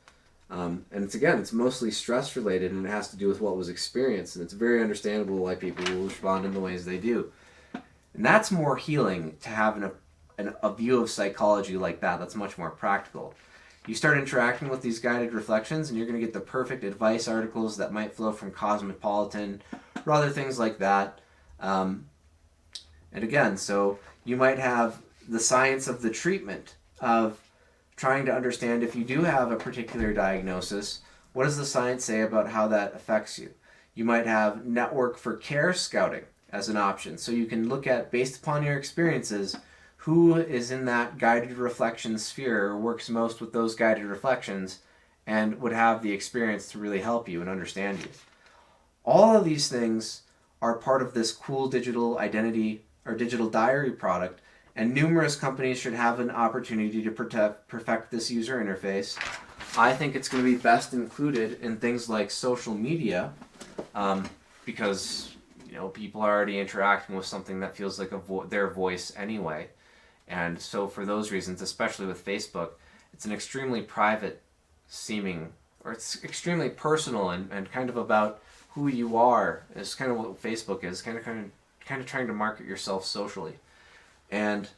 And it's mostly stress related, and it has to do with what was experienced, and it's very understandable why people will respond in the ways they do. And that's more healing, to have a view of psychology like that. That's much more practical. You start interacting with these guided reflections, and you're going to get the perfect advice articles that might flow from Cosmopolitan or other things like that. And again, so you might have the science of the treatment of trying to understand if you do have a particular diagnosis, what does the science say about how that affects you? You might have network for care scouting as an option. So you can look at, based upon your experiences, who is in that guided reflection sphere or works most with those guided reflections and would have the experience to really help you and understand you. All of these things are part of this cool digital identity or digital diary product, and numerous companies should have an opportunity to perfect this user interface. I think it's going to be best included in things like social media, because people are already interacting with something that feels like their voice anyway. And so for those reasons, especially with Facebook, it's an extremely private seeming, or it's extremely personal and kind of about who you are. Is kind of what Facebook is, kind of trying to market yourself socially. And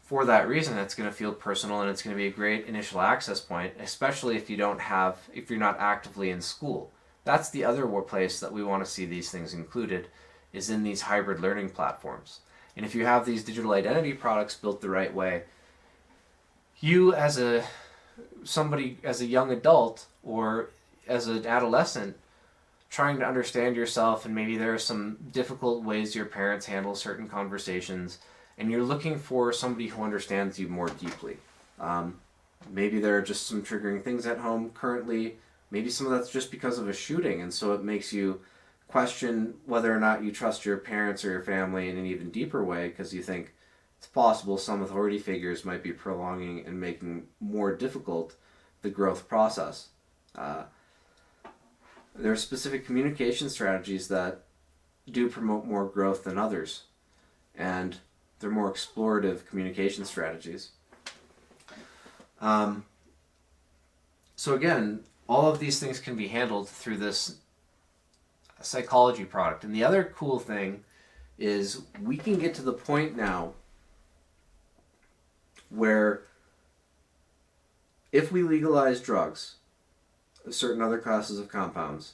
for that reason, it's going to feel personal, and it's going to be a great initial access point, especially if you're not actively in school. That's the other place that we want to see these things included, is in these hybrid learning platforms. And if you have these digital identity products built the right way, you as a young adult or as an adolescent trying to understand yourself, and maybe there are some difficult ways your parents handle certain conversations, and you're looking for somebody who understands you more deeply. Maybe there are just some triggering things at home currently. Maybe some of that's just because of a shooting, and so it makes you question whether or not you trust your parents or your family in an even deeper way, because you think it's possible some authority figures might be prolonging and making more difficult the growth process. There are specific communication strategies that do promote more growth than others, and they're more explorative communication strategies. So again, all of these things can be handled through this psychology product. And the other cool thing is we can get to the point now where if we legalize drugs, certain other classes of compounds,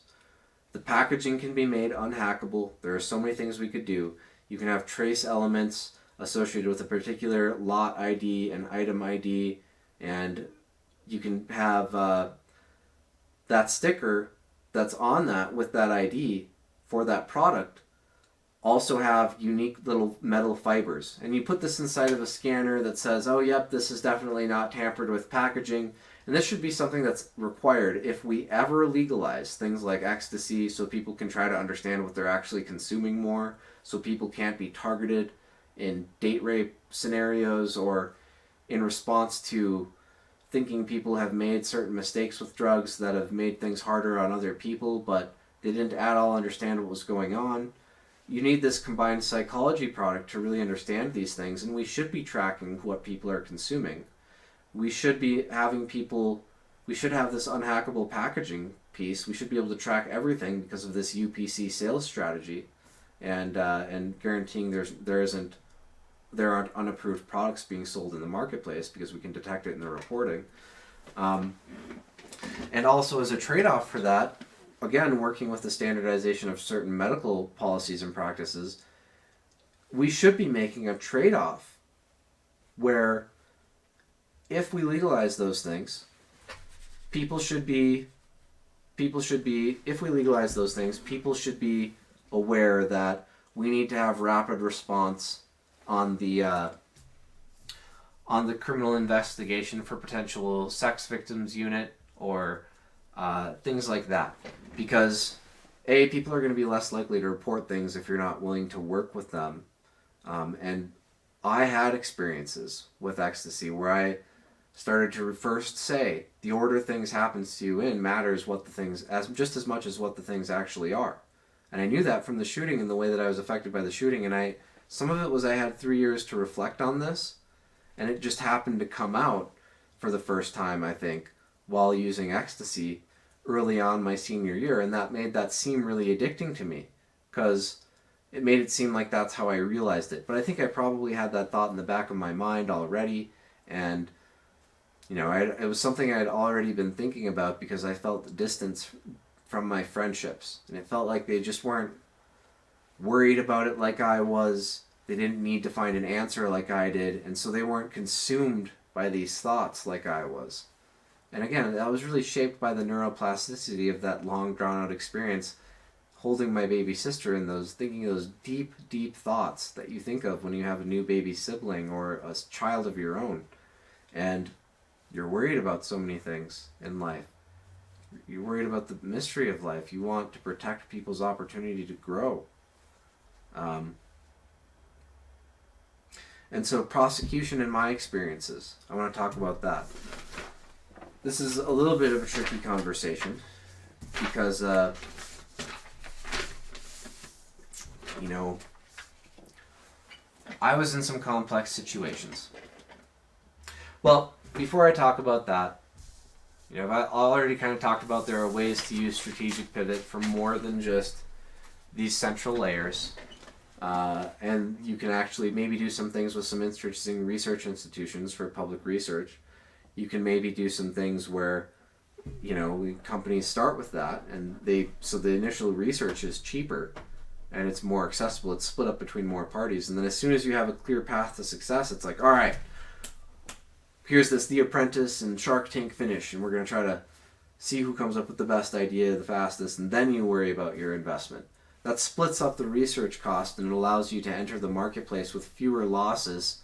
the packaging can be made unhackable. There are so many things we could do. You can have trace elements associated with a particular lot ID and item ID, and you can have that sticker that's on that with that ID for that product also have unique little metal fibers. And you put this inside of a scanner that says, oh, yep, this is definitely not tampered with packaging. And this should be something that's required if we ever legalize things like ecstasy, so people can try to understand what they're actually consuming more, so people can't be targeted in date rape scenarios or in response to thinking people have made certain mistakes with drugs that have made things harder on other people, but they didn't at all understand what was going on. You need this combined psychology product to really understand these things, and we should be tracking what people are consuming. We should be having people, we should have this unhackable packaging piece. We should be able to track everything because of this UPC sales strategy, and guaranteeing there aren't unapproved products being sold in the marketplace because we can detect it in the reporting. And also as a trade-off for that, again, working with the standardization of certain medical policies and practices, we should be making a trade-off where if we legalize those things, people should be aware that we need to have rapid response on the criminal investigation for potential sex victims unit or things like that. Because people are going to be less likely to report things if you're not willing to work with them. And I had experiences with ecstasy where I started to first say the order things happens to you in matters what the things just as much as what the things actually are. And I knew that from the shooting and the way that I was affected by the shooting. And some of it was I had 3 years to reflect on this, and it just happened to come out for the first time, I think, while using ecstasy early on my senior year, and that made that seem really addicting to me because it made it seem like that's how I realized it. But I think I probably had that thought in the back of my mind already, and it was something I had already been thinking about because I felt the distance from my friendships, and it felt like they just weren't worried about it like I was. They didn't need to find an answer like I did, and so they weren't consumed by these thoughts like I was. And again, that was really shaped by the neuroplasticity of that long drawn out experience, holding my baby sister in thinking those deep, deep thoughts that you think of when you have a new baby sibling or a child of your own. And you're worried about so many things in life. You're worried about the mystery of life. You want to protect people's opportunity to grow. And so prosecution in my experiences, I want to talk about that. This is a little bit of a tricky conversation because, I was in some complex situations. Well, before I talk about that, I've already kind of talked about there are ways to use strategic pivot for more than just these central layers. And you can actually maybe do some things with some interesting research institutions for public research. You can maybe do some things where, companies start with that, and so the initial research is cheaper and it's more accessible. It's split up between more parties. And then as soon as you have a clear path to success, it's like, all right, here's this The Apprentice and Shark Tank finish, and we're going to try to see who comes up with the best idea the fastest, and then you worry about your investment. That splits up the research cost, and it allows you to enter the marketplace with fewer losses.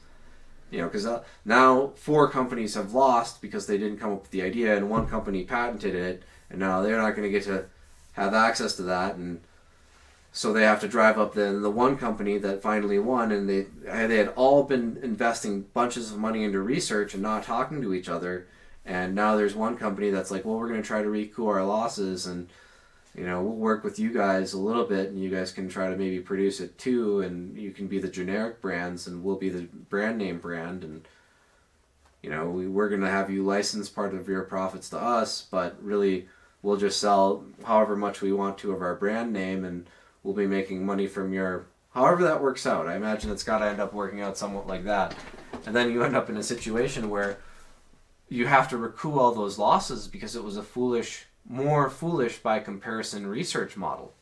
Because now 4 companies have lost because they didn't come up with the idea, and 1 company patented it, and now they're not going to get to have access to that, and so they have to drive up the one company that finally won, and they had all been investing bunches of money into research and not talking to each other, and now there's one company that's like, well, we're going to try to recoup our losses, and we'll work with you guys a little bit, and you guys can try to maybe produce it too, and you can be the generic brands, and we'll be the brand name brand, and we're going to have you license part of your profits to us, but really we'll just sell however much we want to of our brand name, and we'll be making money from however that works out. I imagine it's got to end up working out somewhat like that. And then you end up in a situation where you have to recoup all those losses because it was a more foolish by comparison research model.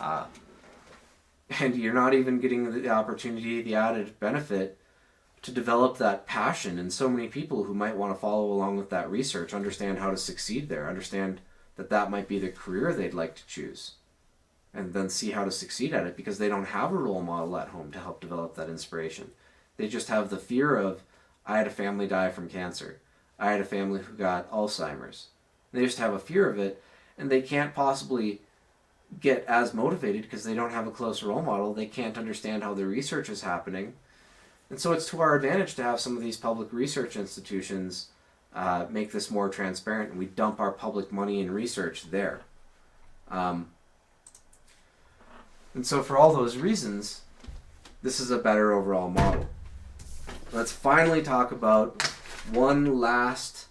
And you're not even getting the opportunity, the added benefit to develop that passion in so many people who might want to follow along with that research, understand how to succeed there, understand that might be the career they'd like to choose, and then see how to succeed at it because they don't have a role model at home to help develop that inspiration. They just have the fear of, I had a family die from cancer. I had a family who got Alzheimer's. They used to have a fear of it, and they can't possibly get as motivated because they don't have a close role model. They can't understand how the research is happening. And so it's to our advantage to have some of these public research institutions make this more transparent, and we dump our public money in research there. And so for all those reasons, this is a better overall model. Let's finally talk about one last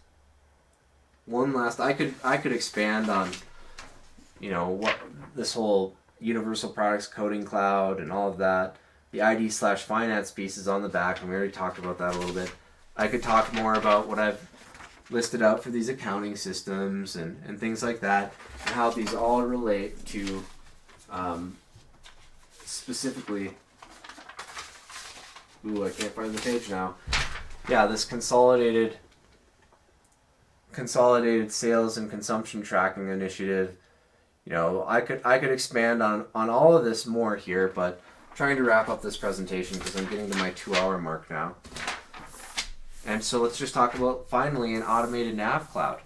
I could expand on, what this whole universal products coding cloud and all of that. The ID/finance piece is on the back, and we already talked about that a little bit. I could talk more about what I've listed out for these accounting systems and things like that, and how these all relate to specifically. Ooh, I can't find the page now. Yeah, this consolidated sales and consumption tracking initiative. I could expand on all of this more here, but I'm trying to wrap up this presentation because I'm getting to my 2-hour mark now. And so let's just talk about finally an automated nav cloud.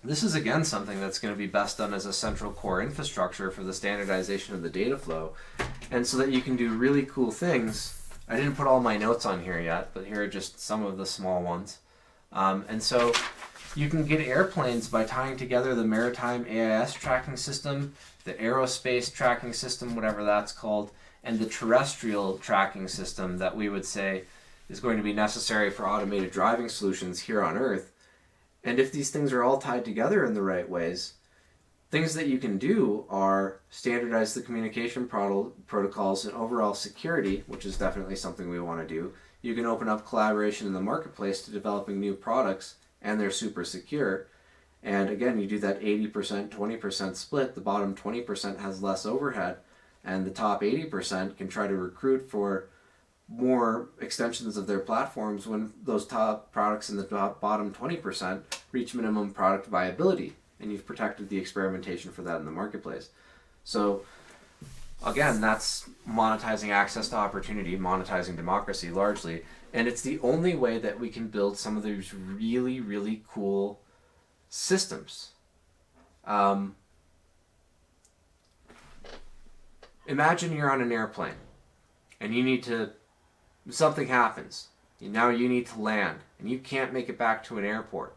This is again something that's going to be best done as a central core infrastructure for the standardization of the data flow, and so that you can do really cool things. I didn't put all my notes on here yet, but here are just some of the small ones. And so you can get airplanes by tying together the maritime AIS tracking system, the aerospace tracking system, whatever that's called, and the terrestrial tracking system that we would say is going to be necessary for automated driving solutions here on Earth. And if these things are all tied together in the right ways, things that you can do are standardize the communication protocols and overall security, which is definitely something we want to do. You can open up collaboration in the marketplace to developing new products, and they're super secure. And again, you do that 80%, 20% split. The bottom 20% has less overhead, and the top 80% can try to recruit for more extensions of their platforms when those top products in the bottom 20% reach minimum product viability, and you've protected the experimentation for that in the marketplace. So again, that's monetizing access to opportunity, monetizing democracy largely, and it's the only way that we can build some of these really, really cool systems. Imagine you're on an airplane and something happens. Now you need to land and you can't make it back to an airport.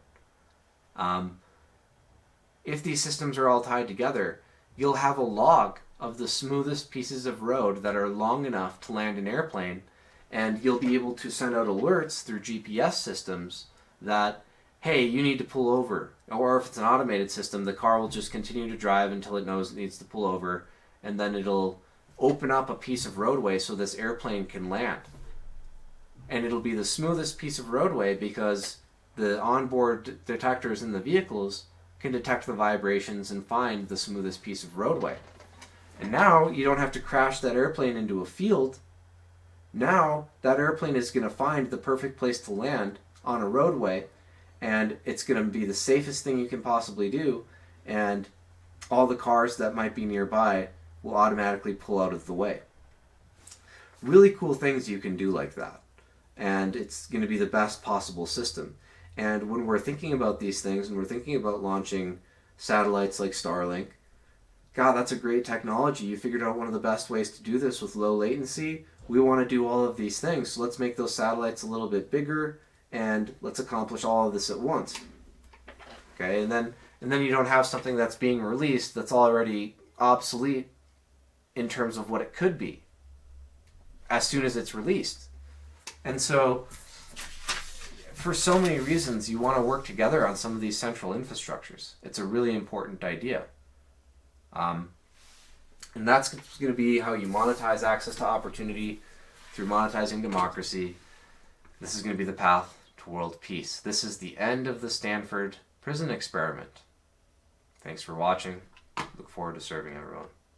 If these systems are all tied together, you'll have a log of the smoothest pieces of road that are long enough to land an airplane, and you'll be able to send out alerts through GPS systems that, hey, you need to pull over. Or if it's an automated system, the car will just continue to drive until it knows it needs to pull over, and then it'll open up a piece of roadway so this airplane can land. And it'll be the smoothest piece of roadway because the onboard detectors in the vehicles can detect the vibrations and find the smoothest piece of roadway. And now you don't have to crash that airplane into a field. Now that airplane is going to find the perfect place to land on a roadway, and it's going to be the safest thing you can possibly do, and all the cars that might be nearby will automatically pull out of the way. Really cool things you can do like that, and it's going to be the best possible system. And when we're thinking about these things and we're thinking about launching satellites like Starlink, God, that's a great technology. You figured out one of the best ways to do this with low latency. We want to do all of these things, so let's make those satellites a little bit bigger and let's accomplish all of this at once. Okay, and then you don't have something that's being released that's already obsolete in terms of what it could be as soon as it's released. And so for so many reasons, you want to work together on some of these central infrastructures. It's a really important idea. And that's going to be how you monetize access to opportunity through monetizing democracy. This is going to be the path to world peace. This is the end of the Stanford prison experiment. Thanks for watching. Look forward to serving everyone.